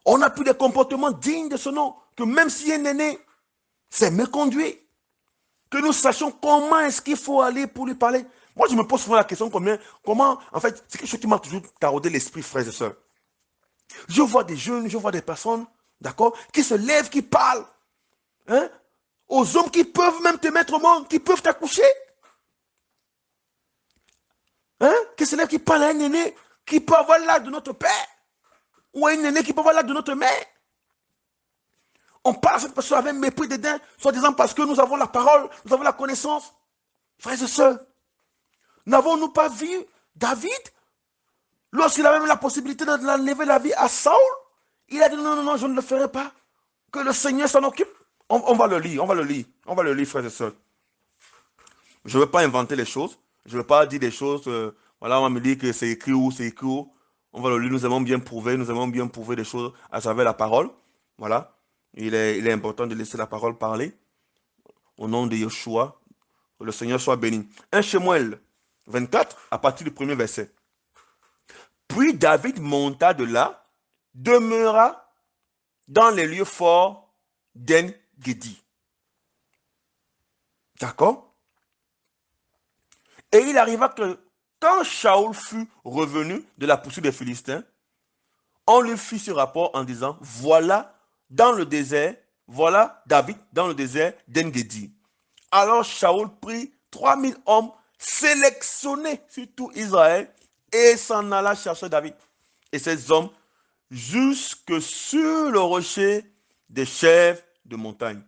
On n'a plus des comportements dignes de ce nom. Que même si un aîné s'est méconduit, que nous sachions comment est-ce qu'il faut aller pour lui parler. Moi, je me pose souvent la question comment, en fait, c'est quelque chose qui m'a toujours taraudé l'esprit, frères et sœurs. Je vois des jeunes, je vois des personnes, d'accord, qui se lèvent, qui parlent, hein, aux hommes qui peuvent même te mettre au monde, qui peuvent t'accoucher. Hein, qui se lèvent, qui parlent à un aîné, qui peut avoir l'âge de notre père, ou à un aîné qui peut avoir l'âge de notre mère. On parle à cette personne avec mépris, dédain, soi-disant parce que nous avons la parole, nous avons la connaissance. Frères et sœurs, n'avons-nous pas vu David, lorsqu'il avait même la possibilité d'enlever la vie à Saul, il a dit non, non, non, je ne le ferai pas. Que le Seigneur s'en occupe. On va le lire, on va le lire. On va le lire, frères et sœurs. Je ne veux pas inventer les choses. Je ne veux pas dire des choses, voilà, on va me dire que c'est écrit où, c'est écrit où. On va le lire, nous avons bien prouvé des choses à travers la parole. Voilà. Il est important de laisser la parole parler. Au nom de Yeshua, que le Seigneur soit béni. 1 Shemuel 24, à partir du premier verset. Puis David monta de là, demeura dans les lieux forts d'En-Gedi. D'accord? Et il arriva que quand Shaoul fut revenu de la poursuite des Philistins, on lui fit ce rapport en disant, voilà David dans le désert d'En-Gedi. Alors Shaoul prit 3000 hommes sélectionnés sur tout Israël et s'en alla chercher David et ses hommes jusque sur le rocher des chèvres de montagne.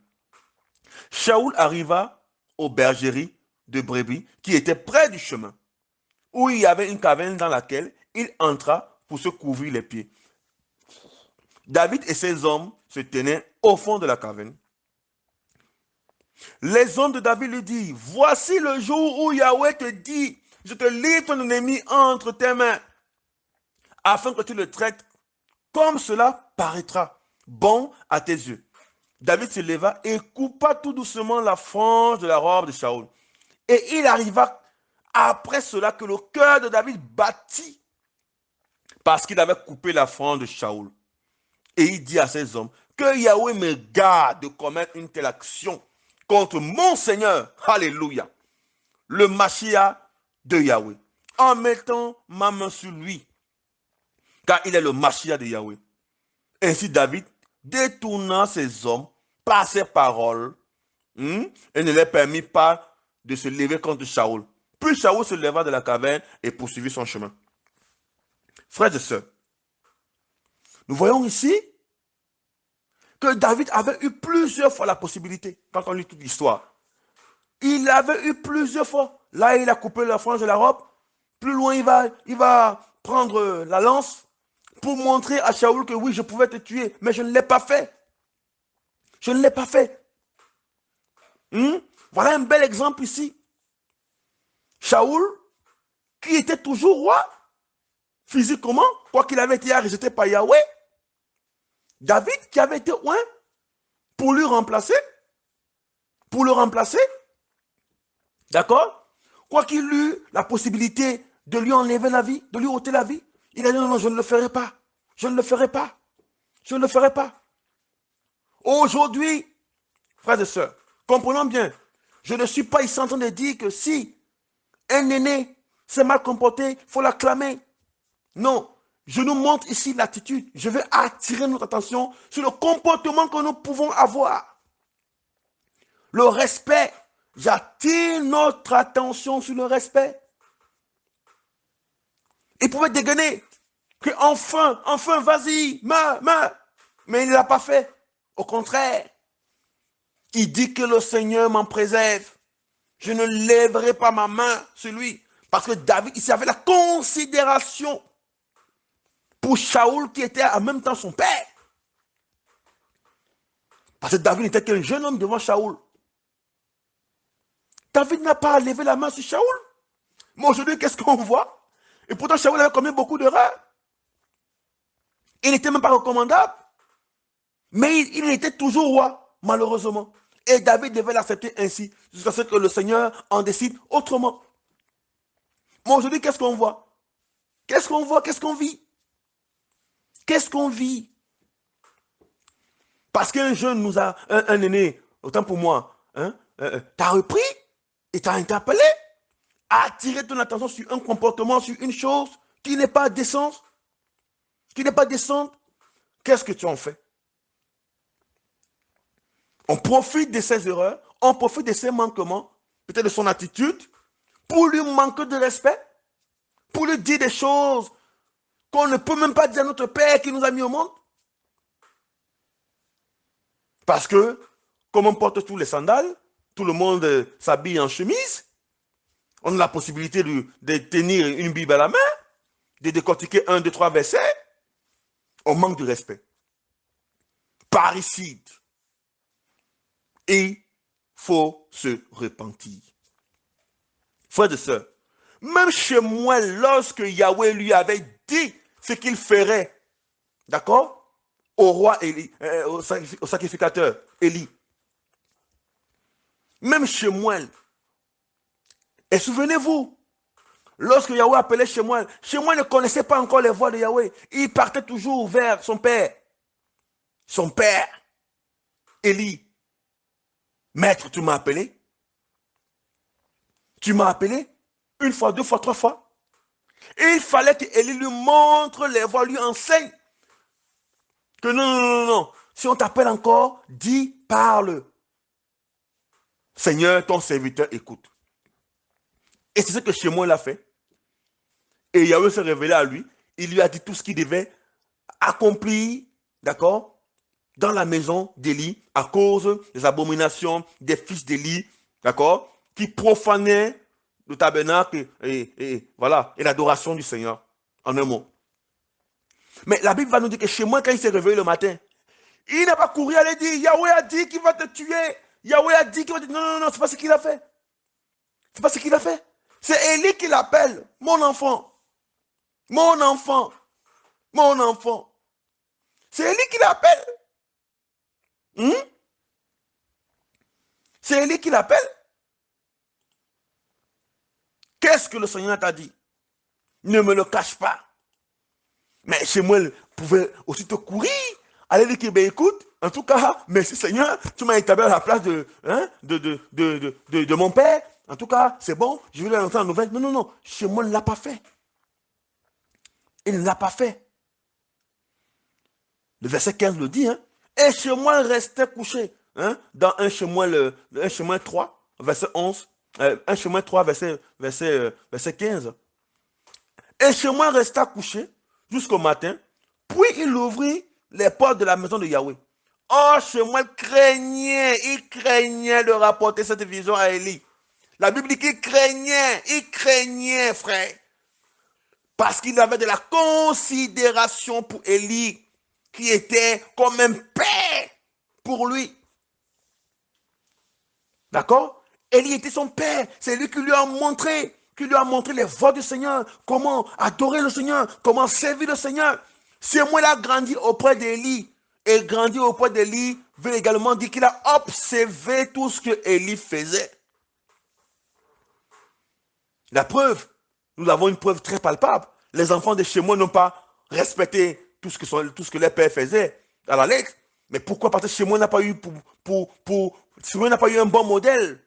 Shaoul arriva aux bergeries de brebis qui étaient près du chemin, où il y avait une caverne dans laquelle il entra pour se couvrir les pieds. David et ses hommes se tenaient au fond de la caverne. Les hommes de David lui disent, voici le jour où Yahweh te dit, je te livre ton ennemi entre tes mains, afin que tu le traites comme cela paraîtra bon à tes yeux. David se leva et coupa tout doucement la frange de la robe de Shaoul. Et il arriva après cela que le cœur de David battit parce qu'il avait coupé la frange de Shaoul. Et il dit à ses hommes, que Yahweh me garde de commettre une telle action contre mon Seigneur, alléluia, le Mashiach de Yahweh, en mettant ma main sur lui, car il est le Mashiach de Yahweh. Ainsi David détourna ses hommes par ses paroles et ne les permit pas de se lever contre Shaoul. Puis Shaoul se leva de la caverne et poursuivit son chemin. Frères et sœurs, nous voyons ici que David avait eu plusieurs fois la possibilité, quand on lit toute l'histoire. Il avait eu plusieurs fois. Là, il a coupé la frange de la robe. Plus loin, il va prendre la lance pour montrer à Shaoul que oui, je pouvais te tuer, mais je ne l'ai pas fait. Je ne l'ai pas fait. Voilà un bel exemple ici. Shaoul, qui était toujours roi, physiquement, quoi qu'il avait été rejeté par Yahweh. David, qui avait été oint pour lui remplacer, pour le remplacer, d'accord? Quoi qu'il eût la possibilité de lui enlever la vie, de lui ôter la vie, il a dit non, non, je ne le ferai pas. Je ne le ferai pas. Je ne le ferai pas. Aujourd'hui, frères et sœurs, comprenons bien, je ne suis pas ici en train de dire que si un aîné s'est mal comporté, il faut l'acclamer. Non, je nous montre ici l'attitude. Je veux attirer notre attention sur le comportement que nous pouvons avoir. Le respect. J'attire notre attention sur le respect. Il pouvait dégainer que enfin, vas-y, meurs. Mais il ne l'a pas fait. Au contraire, il dit que le Seigneur m'en préserve. Je ne lèverai pas ma main sur lui. Parce que David, il avait la considération pour Shaoul qui était en même temps son père. Parce que David n'était qu'un jeune homme devant Shaoul. David n'a pas levé la main sur Shaoul. Mais aujourd'hui, qu'est-ce qu'on voit? Et pourtant, Shaoul avait commis beaucoup d'erreurs. Il n'était même pas recommandable. Mais il était toujours roi, malheureusement. Et David devait l'accepter ainsi, jusqu'à ce que le Seigneur en décide autrement. Mais aujourd'hui, qu'est-ce qu'on voit? Qu'est-ce qu'on voit? Qu'est-ce qu'on vit? Qu'est-ce qu'on vit? Parce qu'un jeune nous a, un aîné, autant pour moi, t'a repris et t'a interpellé, a attiré ton attention sur un comportement, sur une chose qui n'est pas décente, qu'est-ce que tu en fais? On profite de ses erreurs, on profite de ses manquements, peut-être de son attitude, pour lui manquer de respect, pour lui dire des choses qu'on ne peut même pas dire à notre Père qui nous a mis au monde. Parce que, comme on porte tous les sandales, tout le monde s'habille en chemise, on a la possibilité de tenir une Bible à la main, de décortiquer 1, 2, 3 versets, on manque de respect. Parricide. Et il faut se repentir. Frères et sœurs, même chez moi, lorsque Yahweh lui avait dit ce qu'il ferait, d'accord, au roi Élie, au sacrificateur Élie, même chez moi, et souvenez-vous, lorsque Yahweh appelait chez moi ne connaissait pas encore les voix de Yahweh, il partait toujours vers son père, Élie. Maître, tu m'as appelé? Tu m'as appelé? Une fois, deux fois, trois fois? Et il fallait qu'Élie lui montre les voies, lui enseigne que non. Si on t'appelle encore, dis, parle. Seigneur, ton serviteur écoute. Et c'est ce que chez moi il a fait. Et Yahweh s'est révélé à lui. Il lui a dit tout ce qu'il devait accomplir, d'accord, dans la maison d'Élie, à cause des abominations des fils d'Élie, d'accord, qui profanaient le tabernacle et voilà, et l'adoration du Seigneur, en un mot. Mais la Bible va nous dire que chez moi, quand il s'est réveillé le matin, il n'a pas couru à aller dire, Yahweh a dit qu'il va te tuer. Yahweh a dit qu'il va te... Non, c'est pas ce qu'il a fait. C'est pas ce qu'il a fait. C'est Élie qui l'appelle, mon enfant. Mon enfant. Mon enfant. C'est Élie qui l'appelle. C'est Élie qui l'appelle. Qu'est-ce que le Seigneur t'a dit? Ne me le cache pas. Mais chez moi, il pouvait aussi te courir. Aller dire que, ben écoute, en tout cas, merci Seigneur, tu m'as établi à la place de mon père. En tout cas, c'est bon, je vais l'entendre en nouvelle. Non. Chez moi, il ne l'a pas fait. Il ne l'a pas fait. Le verset 15 le dit, hein. Et chez moi, il restait couché. Hein, dans un chemin 3, verset 11. Un chemin 3, verset 15. Et chez moi, resta couché jusqu'au matin. Puis il ouvrit les portes de la maison de Yahweh. Oh, Shemuel il craignait de rapporter cette vision à Élie. La Bible dit qu'il craignait, frère. Parce qu'il avait de la considération pour Élie, qui était comme un père pour lui. D'accord? Élie était son père. C'est lui qui lui a montré les voies du Seigneur, comment adorer le Seigneur, comment servir le Seigneur. Samuel a grandi auprès d'Élie. Et grandi auprès d'Élie veut également dire qu'il a observé tout ce que Élie faisait. La preuve, nous avons une preuve très palpable. Les enfants de chez moi n'ont pas respecté tout ce que les pères faisaient à la lettre. Mais pourquoi? Parce que chez moi n'a pas eu Shimon n'a pas eu un bon modèle,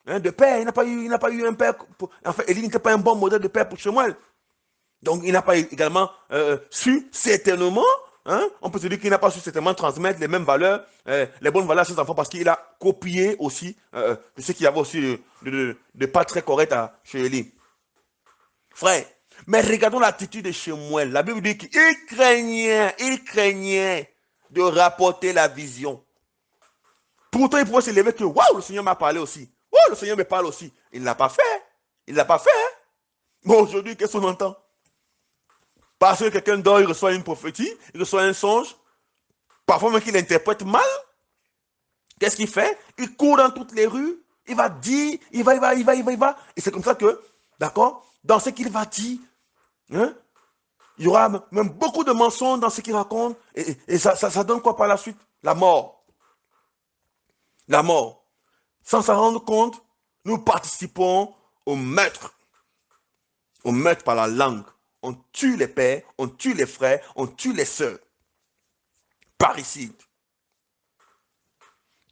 hein, de père. Il n'a pas eu un père. En fait, Élie n'était pas un bon modèle de père pour Shmuel. Donc, il n'a pas également su certainement, hein, on peut se dire qu'il n'a pas su certainement transmettre les mêmes valeurs, les bonnes valeurs à ses enfants parce qu'il a copié aussi de ce qu'il y avait aussi de pas très correct chez Élie. Frère, mais regardons l'attitude de Shemuel. La Bible dit qu'il craignait de rapporter la vision. Pourtant, il pouvait se lever que, waouh, le Seigneur m'a parlé aussi. Waouh, le Seigneur me parle aussi. Il ne l'a pas fait. Il ne l'a pas fait. Hein? Mais aujourd'hui, qu'est-ce qu'on entend? Parce que quelqu'un dort, il reçoit une prophétie, il reçoit un songe. Parfois même qu'il interprète mal. Qu'est-ce qu'il fait? Il court dans toutes les rues. Il va dire, il va. Et c'est comme ça que, d'accord, dans ce qu'il va dire, hein, il y aura même beaucoup de mensonges dans ce qu'il raconte. Et ça donne quoi par la suite? La mort. La mort. Sans s'en rendre compte, nous participons au meurtre. Au meurtre par la langue. On tue les pères, on tue les frères, on tue les sœurs. Parricide.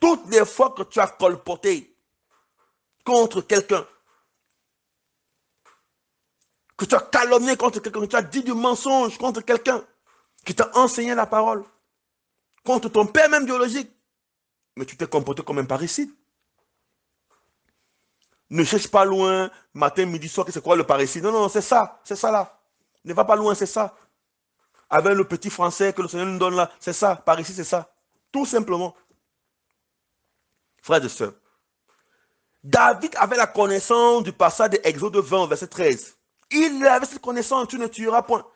Toutes les fois que tu as colporté contre quelqu'un, que tu as calomnié contre quelqu'un, que tu as dit du mensonge contre quelqu'un, qui t'a enseigné la parole, contre ton père même biologique, mais tu t'es comporté comme un parricide. Ne cherche pas loin, matin, midi, soir, que c'est quoi le parricide? Non, c'est ça là. Ne va pas loin, c'est ça. Avec le petit français que le Seigneur nous donne là, c'est ça, parricide, c'est ça. Tout simplement. Frères et sœurs, David avait la connaissance du passage de Exode 20, verset 13. Il avait cette connaissance, tu ne tueras point,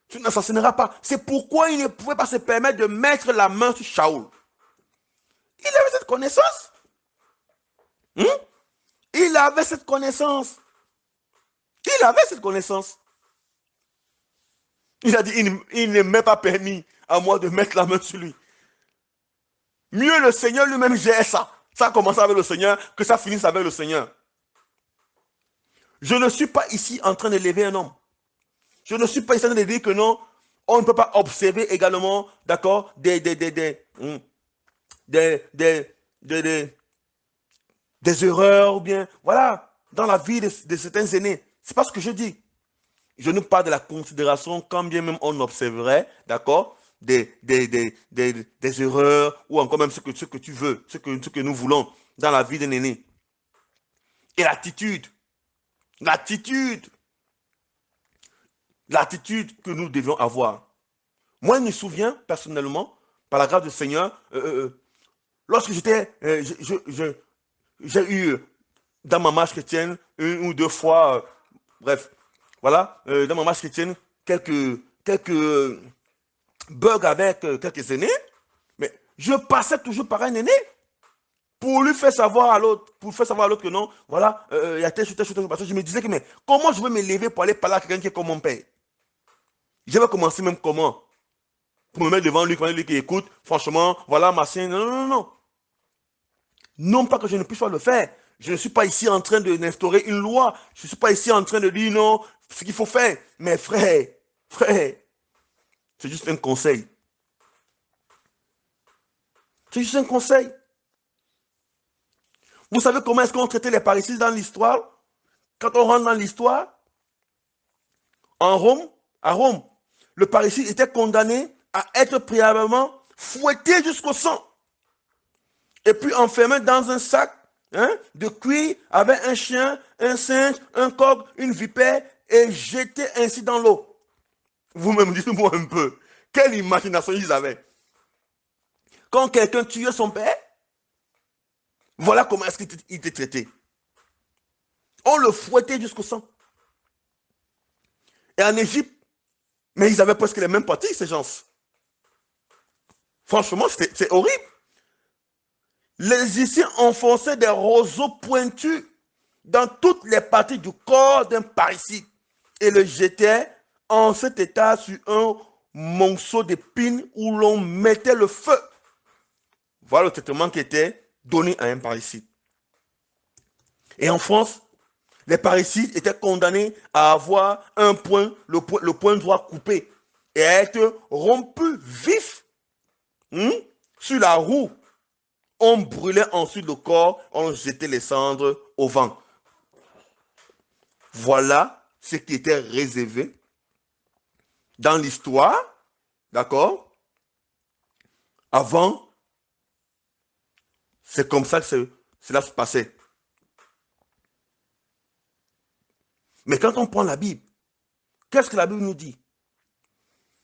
tu n'assassineras pas. C'est pourquoi il ne pouvait pas se permettre de mettre la main sur Shaoul. Il avait cette connaissance. Il avait cette connaissance. Il avait cette connaissance. Il a dit, il ne m'est pas permis à moi de mettre la main sur lui. Mieux le Seigneur lui-même gère ça. Ça a commencé avec le Seigneur, que ça finisse avec le Seigneur. Je ne suis pas ici en train de lever un homme. Je ne suis pas ici en train de dire que non, on ne peut pas observer également, d'accord, des erreurs, ou bien, voilà, dans la vie de certains aînés. C'est pas ce que je dis. Je nous parle de la considération, quand bien même on observerait, d'accord, des erreurs, ou encore même ce que tu veux, ce que nous voulons dans la vie d'un aîné. Et l'attitude que nous devions avoir. Moi, je me souviens, personnellement, par la grâce du Seigneur, lorsque j'étais, j'ai eu, dans ma marche chrétienne, une ou deux fois, bref, voilà, dans ma marche chrétienne, quelques bugs avec quelques aînés, mais je passais toujours par un aîné pour lui faire savoir à l'autre, que non, voilà, il y a telle chose, parce que je me disais que, mais comment je vais me lever pour aller parler à quelqu'un qui est comme mon père? Je vais commencer même comment? Pour me mettre devant lui, quand lui qui écoute, franchement, voilà ma scène. Non. Non pas que je ne puisse pas le faire. Je ne suis pas ici en train d'instaurer une loi. Je ne suis pas ici en train de dire non, ce qu'il faut faire. Mais frère, c'est juste un conseil. C'est juste un conseil. Vous savez comment est-ce qu'on traitait les parricides dans l'histoire? Quand on rentre dans l'histoire, à Rome, le parricide était condamné à être préalablement fouetté jusqu'au sang. Et puis enfermé dans un sac, hein, de cuir avec un chien, un singe, un coq, une vipère et jeté ainsi dans l'eau. Vous-même dites-moi un peu, quelle imagination ils avaient. Quand quelqu'un tuait son père, voilà comment est-ce qu'il était traité. On le fouettait jusqu'au sang. Et en Égypte, mais ils avaient presque les mêmes pratiques, ces gens. Franchement, c'est horrible. Les Égyptiens enfonçaient des roseaux pointus dans toutes les parties du corps d'un parricide et le jetaient en cet état sur un monceau d'épines où l'on mettait le feu. Voilà le traitement qui était donné à un parricide. Et en France, les parricides étaient condamnés à avoir un point, le point droit coupé et à être rompus vifs sur la roue. On brûlait ensuite le corps, on jetait les cendres au vent. Voilà ce qui était réservé dans l'histoire, d'accord? Avant, c'est comme ça que cela se passait. Mais quand on prend la Bible, qu'est-ce que la Bible nous dit?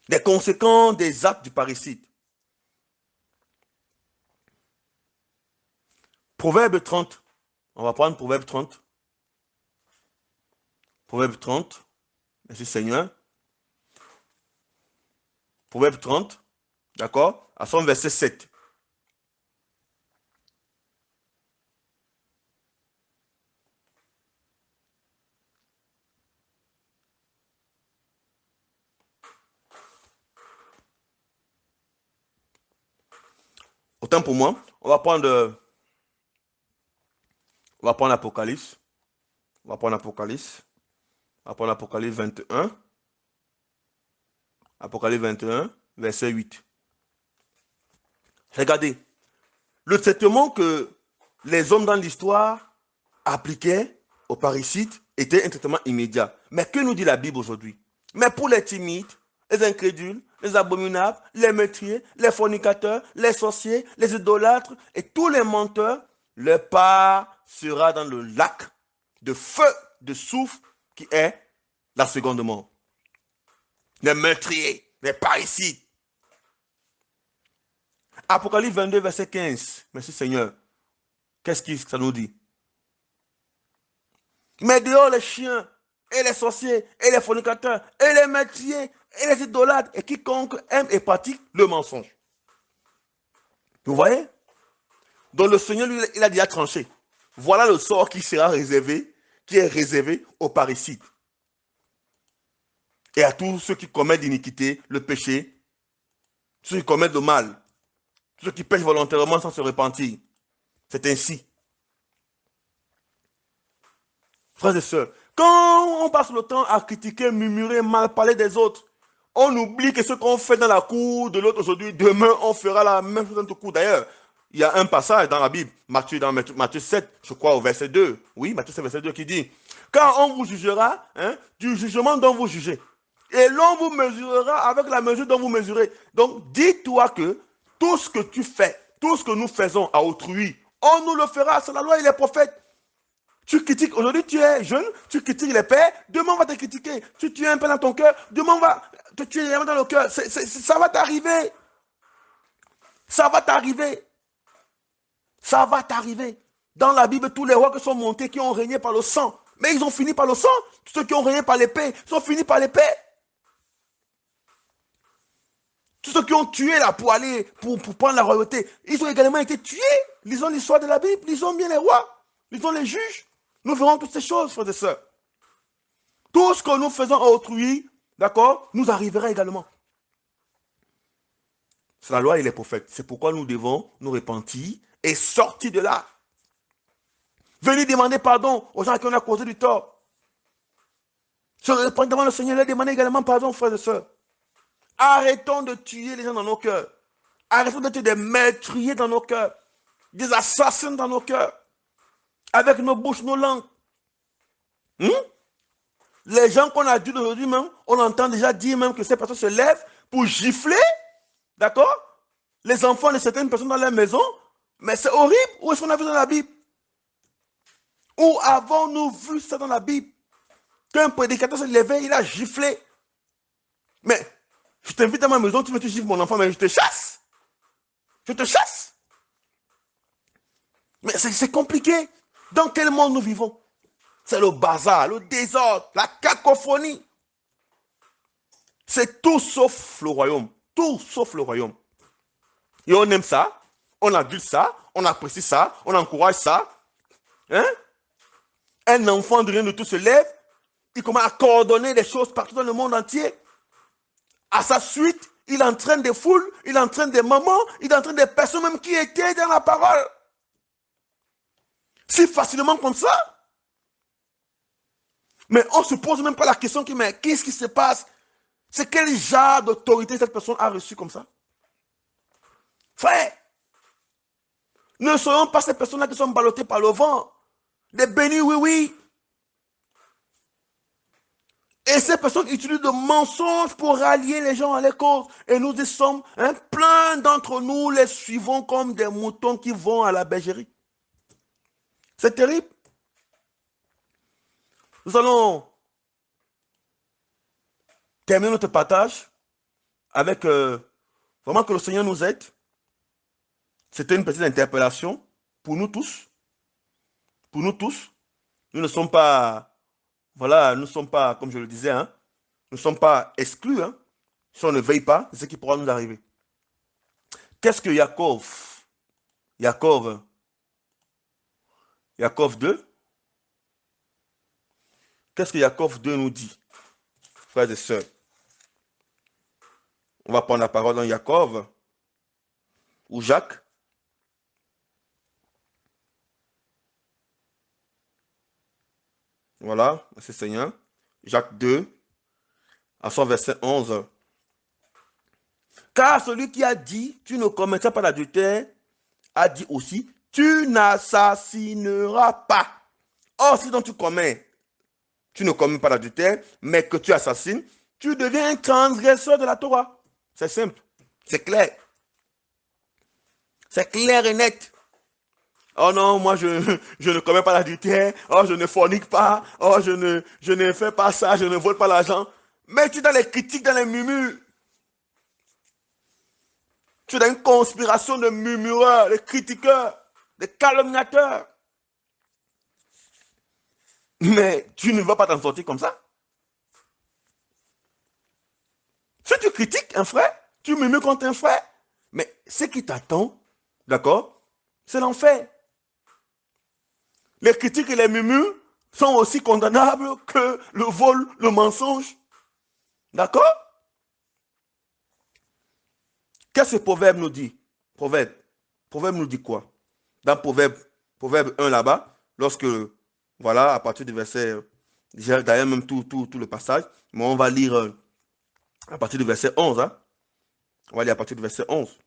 Les conséquences des actes du parricide. Proverbe 30. On va prendre Proverbe 30. Proverbe 30. Merci Seigneur. Proverbe 30. D'accord? À son verset 7. Autant pour moi, on va prendre Apocalypse. On va prendre Apocalypse. On va prendre Apocalypse 21. Apocalypse 21, verset 8. Regardez, le traitement que les hommes dans l'histoire appliquaient aux parricides était un traitement immédiat. Mais que nous dit la Bible aujourd'hui? Mais pour les timides, les incrédules, les abominables, les meurtriers, les fornicateurs, les sorciers, les idolâtres et tous les menteurs, leur part sera dans le lac de feu, de soufre qui est la seconde mort. Les meurtriers, les parricides. Apocalypse 22, verset 15. Merci Seigneur. Qu'est-ce que ça nous dit? Mais dehors les chiens, et les sorciers, et les fornicateurs, et les meurtriers, et les idolâtres, et quiconque aime et pratique le mensonge. Vous voyez? Donc le Seigneur, lui, il a déjà tranché. Voilà le sort qui sera réservé, qui est réservé aux parricides. Et à tous ceux qui commettent l'iniquité, le péché, ceux qui commettent le mal, ceux qui pêchent volontairement sans se repentir. C'est ainsi. Frères et sœurs, quand on passe le temps à critiquer, murmurer, mal parler des autres, on oublie que ce qu'on fait dans la cour de l'autre aujourd'hui, demain, on fera la même chose dans notre cour. D'ailleurs, il y a un passage dans la Bible, dans Matthieu 7, je crois, au verset 2. Oui, Matthieu 7, verset 2, qui dit, quand on vous jugera, du jugement dont vous jugez, et l'on vous mesurera avec la mesure dont vous mesurez. Donc, dis-toi que tout ce que tu fais, tout ce que nous faisons à autrui, on nous le fera, c'est la loi et les prophètes. Tu critiques, aujourd'hui tu es jeune, tu critiques les pères, demain on va te critiquer. Tu tues un peu dans ton cœur, demain on va te tuer dans le cœur. Ça va t'arriver. Ça va t'arriver. Ça va t'arriver. Dans la Bible, tous les rois qui sont montés, qui ont régné par le sang, mais ils ont fini par le sang. Tous ceux qui ont régné par l'épée, ils ont fini par l'épée. Tous ceux qui ont tué là pour aller, pour prendre la royauté, ils ont également été tués. Lisons l'histoire de la Bible, lisons bien les rois, lisons les juges. Nous verrons toutes ces choses, frères et sœurs. Tout ce que nous faisons à autrui, d'accord, nous arrivera également. C'est la loi et les prophètes. C'est pourquoi nous devons nous repentir et sortir de là. Venir demander pardon aux gens qui ont a causé du tort. Se répandre devant le Seigneur, leur demander également pardon, frères et sœurs. Arrêtons de tuer les gens dans nos cœurs. Arrêtons d'être des meurtriers dans nos cœurs. Des assassins dans nos cœurs. Avec nos bouches, nos langues. Les gens qu'on a dit aujourd'hui même, on entend déjà dire même que ces personnes se lèvent pour gifler. D'accord? Les enfants de certaines personnes dans leur maison. Mais c'est horrible. Où est-ce qu'on a vu ça dans la Bible? Où avons-nous vu ça dans la Bible? Qu'un prédicateur se levait, il a giflé. Mais je t'invite à ma maison, tu veux que tu gifles mon enfant, mais je te chasse. Je te chasse. Mais c'est compliqué. Dans quel monde nous vivons? C'est le bazar, le désordre, la cacophonie. C'est tout sauf le royaume. Tout sauf le royaume. Et on aime ça, on adulte ça, on apprécie ça, on encourage ça. Hein? Un enfant de rien de tout se lève, il commence à coordonner des choses partout dans le monde entier. À sa suite, il entraîne des foules, il entraîne des mamans, il entraîne des personnes même qui étaient dans la parole. Si facilement comme ça. Mais on ne se pose même pas la question, mais qu'est-ce qui se passe? C'est quel genre d'autorité cette personne a reçu comme ça? Frère, ne soyons pas ces personnes-là qui sont ballottées par le vent. Des bénis, oui, oui. Et ces personnes utilisent de mensonges pour rallier les gens à leur cause. Et nous y sommes, plein d'entre nous les suivons comme des moutons qui vont à la bergerie. C'est terrible. Nous allons terminer notre partage avec vraiment que le Seigneur nous aide. C'était une petite interpellation pour nous tous. Pour nous tous. Nous ne sommes pas, voilà, nous ne sommes pas, comme je le disais, nous ne sommes pas exclus. Si on ne veille pas, c'est ce qui pourra nous arriver. Qu'est-ce que Yaakov 2, qu'est-ce que Yaakov 2 nous dit, frères et sœurs? On va prendre la parole dans Yaakov ou Jacques. Voilà, c'est Seigneur. Jacques 2, à son verset 11. Car celui qui a dit, tu ne commettras pas d'adultère, a dit aussi, tu n'assassineras pas. Or, si donc tu ne commets pas d'adultère, mais que tu assassines, tu deviens un transgresseur de la Torah. C'est simple, c'est clair. C'est clair et net. Oh non, moi je ne commets pas l'adultère. Oh, je ne fornique pas. Oh, je ne fais pas ça, je ne vole pas l'argent. Mais tu es dans les critiques, dans les murmures. Tu es dans une conspiration de murmureurs, de critiqueurs, de calomniateurs. Mais tu ne vas pas t'en sortir comme ça. Si tu critiques un frère, tu murmures contre un frère, mais ce qui t'attend, d'accord, c'est l'enfer. Les critiques et les murmures sont aussi condamnables que le vol, le mensonge. D'accord? Qu'est-ce que ce proverbe nous dit? Proverbe nous dit quoi? Dans proverbe 1 là-bas, lorsque, voilà, à partir du verset, d'ailleurs même tout le passage, mais on va lire à partir du verset 11. On va lire à partir du verset 11.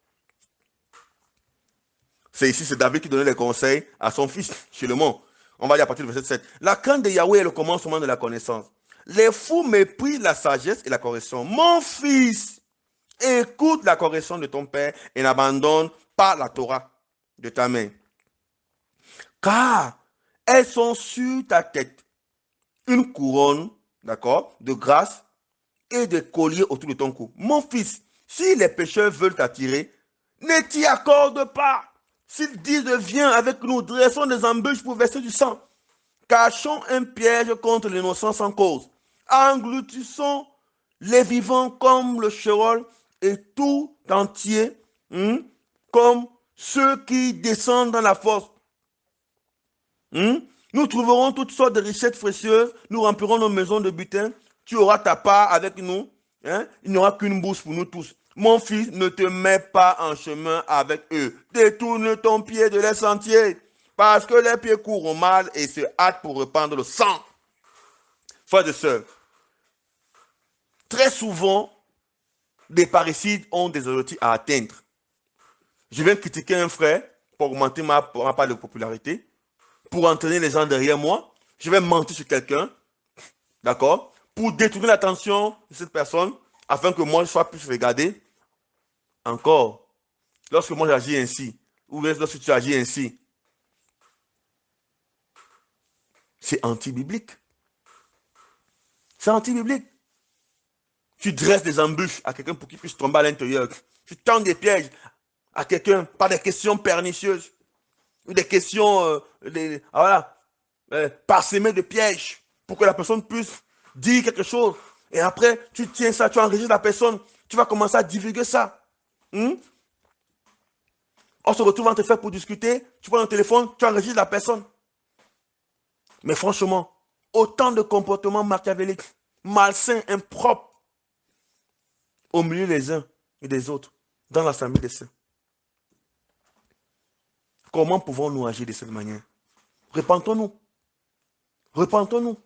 C'est ici, c'est David qui donnait les conseils à son fils, Chilemon. On va lire à partir du verset 7. La crainte de Yahweh est le commencement de la connaissance. Les fous méprisent la sagesse et la correction. Mon fils, écoute la correction de ton père et n'abandonne pas la Torah de ta main. Car elles sont sur ta tête. Une couronne, d'accord, de grâce et des colliers autour de ton cou. Mon fils, si les pécheurs veulent t'attirer, ne t'y accorde pas. S'ils disent viens avec nous, dressons des embûches pour verser du sang. Cachons un piège contre l'innocence sans cause. Engloutissons les vivants comme le Sheol et tout entier, comme ceux qui descendent dans la fosse. Nous trouverons toutes sortes de richesses précieuses, nous remplirons nos maisons de butin, tu auras ta part avec nous, il n'y aura qu'une bourse pour nous tous. Mon fils, ne te mets pas en chemin avec eux, détourne ton pied de les sentiers, parce que les pieds courent mal et se hâtent pour répandre le sang. Frères et sœurs, très souvent, des parricides ont des objectifs à atteindre. Je viens critiquer un frère pour augmenter ma part de popularité, pour entraîner les gens derrière moi. Je vais mentir sur quelqu'un, d'accord, pour détourner l'attention de cette personne, afin que moi je sois plus regardé. Encore, lorsque moi j'agis ainsi, ou lorsque tu agis ainsi, c'est anti-biblique. C'est anti-biblique. Tu dresses des embûches à quelqu'un pour qu'il puisse tomber à l'intérieur. Tu tends des pièges à quelqu'un par des questions pernicieuses, ou des questions voilà, parsemées de pièges, pour que la personne puisse dire quelque chose. Et après, tu tiens ça, tu enregistres la personne, tu vas commencer à divulguer ça. Hmm? On se retrouve entre faire pour discuter, tu prends le téléphone, tu enregistres la personne. Mais franchement, autant de comportements machiavéliques, malsains, impropres, au milieu des uns et des autres, dans l'assemblée des saints. Comment pouvons-nous agir de cette manière? Repentons-nous. Repentons-nous.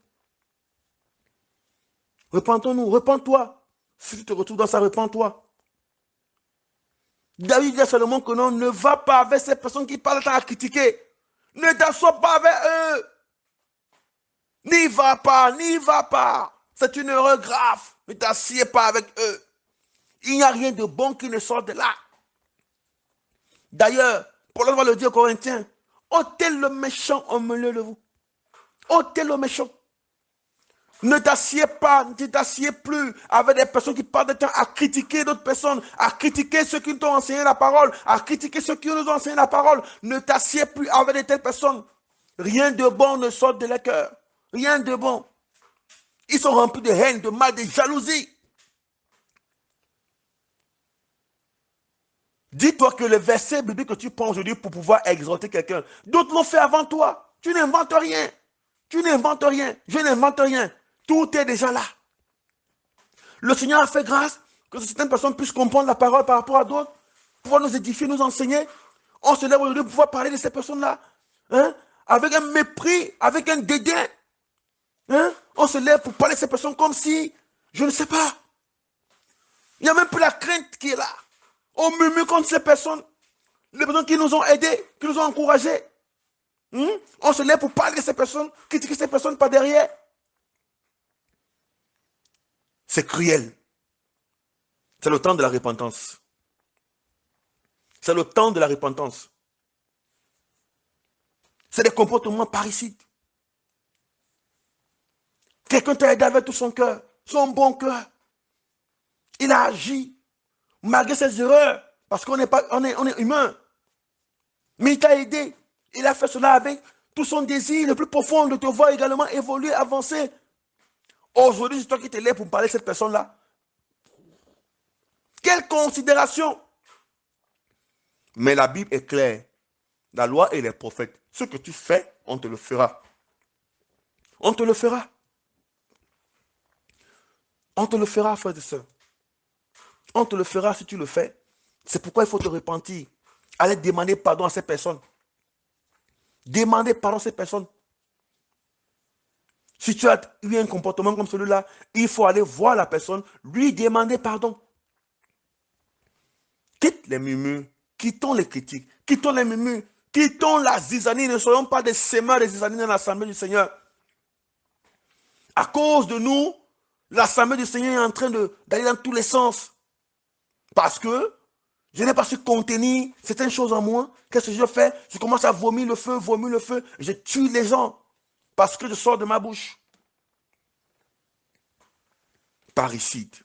Repentons-nous. Repends-toi. Si tu te retrouves dans ça, repends-toi. David dit à Salomon que non, ne va pas avec ces personnes qui parlent à critiquer. Ne t'assois pas avec eux. N'y va pas, n'y va pas. C'est une erreur grave. Ne t'assieds pas avec eux. Il n'y a rien de bon qui ne sort de là. D'ailleurs, Paul va le dire aux Corinthiens, ôtez le méchant au milieu de vous. Ôtez le méchant. Ne t'assieds pas, ne t'assieds plus avec des personnes qui passent de temps à critiquer d'autres personnes, à critiquer ceux qui t'ont enseigné la parole, à critiquer ceux qui nous ont enseigné la parole. Ne t'assieds plus avec de telles personnes. Rien de bon ne sort de leur cœur. Rien de bon. Ils sont remplis de haine, de mal, de jalousie. Dis-toi que le verset biblique que tu prends aujourd'hui pour pouvoir exhorter quelqu'un, d'autres l'ont fait avant toi. Tu n'inventes rien. Tu n'inventes rien. Je n'invente rien. Tout est déjà là. Le Seigneur a fait grâce que certaines personnes puissent comprendre la parole par rapport à d'autres, pouvoir nous édifier, nous enseigner. On se lève aujourd'hui pour pouvoir parler de ces personnes-là, hein, avec un mépris, avec un dédain. Hein. On se lève pour parler de ces personnes comme si, je ne sais pas. Il n'y a même plus la crainte qui est là. On murmure contre ces personnes, les personnes qui nous ont aidés, qui nous ont encouragés. On se lève pour parler de ces personnes, critiquer ces personnes par derrière. C'est cruel. C'est le temps de la repentance. C'est le temps de la repentance. C'est des comportements parricides. Quelqu'un t'a aidé avec tout son cœur, son bon cœur. Il a agi malgré ses erreurs, parce qu'on est humain. Mais il t'a aidé. Il a fait cela avec tout son désir le plus profond de te voir également évoluer, avancer. Aujourd'hui, c'est toi qui te lèves pour parler de cette personne-là. Quelle considération! Mais la Bible est claire. La loi et les prophètes. Ce que tu fais, on te le fera. On te le fera. On te le fera, frères et sœurs. On te le fera si tu le fais. C'est pourquoi il faut te repentir. Allez demander pardon à ces personnes. Demandez pardon à ces personnes. Si tu as eu un comportement comme celui-là, il faut aller voir la personne, lui demander pardon. Quitte les murmures, quittons les critiques, quittons les murmures, quittons la zizanie. Ne soyons pas des semeurs de zizanie dans l'assemblée du Seigneur. À cause de nous, l'assemblée du Seigneur est en train d'aller dans tous les sens. Parce que je n'ai pas su contenir certaines choses en moi. Qu'est-ce que je fais? Je commence à vomir le feu, et je tue les gens. Parce que je sors de ma bouche. Parricide.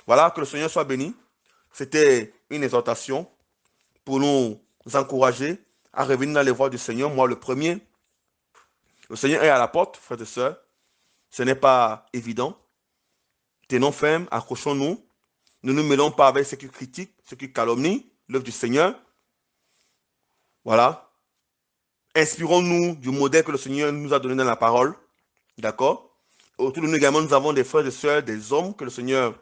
Voilà, que le Seigneur soit béni. C'était une exhortation pour nous encourager à revenir dans les voies du Seigneur. Moi, le premier. Le Seigneur est à la porte, frères et sœurs. Ce n'est pas évident. Tenons ferme, accrochons-nous. Ne nous mêlons pas avec ceux qui critiquent, ceux qui calomnient l'œuvre du Seigneur. Voilà. Inspirons-nous du modèle que le Seigneur nous a donné dans la parole. D'accord? Autour de nous également, nous avons des frères et sœurs, des hommes que le Seigneur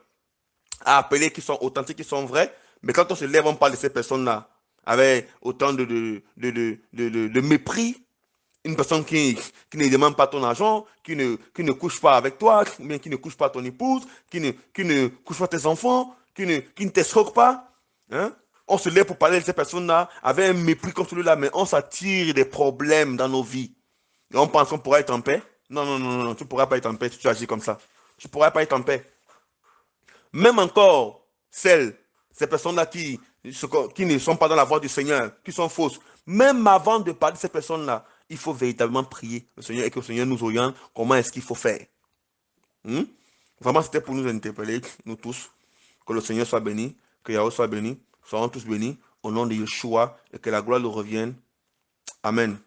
a appelés, qui sont authentiques, qui sont vrais. Mais quand on se lève, on parle de ces personnes-là avec autant de mépris. Une personne qui ne demande pas ton argent, qui ne couche pas avec toi, mais qui ne couche pas ton épouse, qui ne couche pas tes enfants, qui ne t'escroque pas. Hein? On se lève pour parler de ces personnes-là avec un mépris comme celui-là, mais on s'attire des problèmes dans nos vies. Et on pense qu'on pourra être en paix. Non, non, non, non, tu ne pourras pas être en paix si tu agis comme ça. Tu ne pourras pas être en paix. Même encore, ces personnes-là qui ne sont pas dans la voie du Seigneur, qui sont fausses, même avant de parler de ces personnes-là, il faut véritablement prier le Seigneur et que le Seigneur nous oriente comment est-ce qu'il faut faire. Vraiment, c'était pour nous interpeller, nous tous. Que le Seigneur soit béni, que Yahweh soit béni. Soyons tous bénis au nom de Yeshua et que la gloire lui revienne. Amen.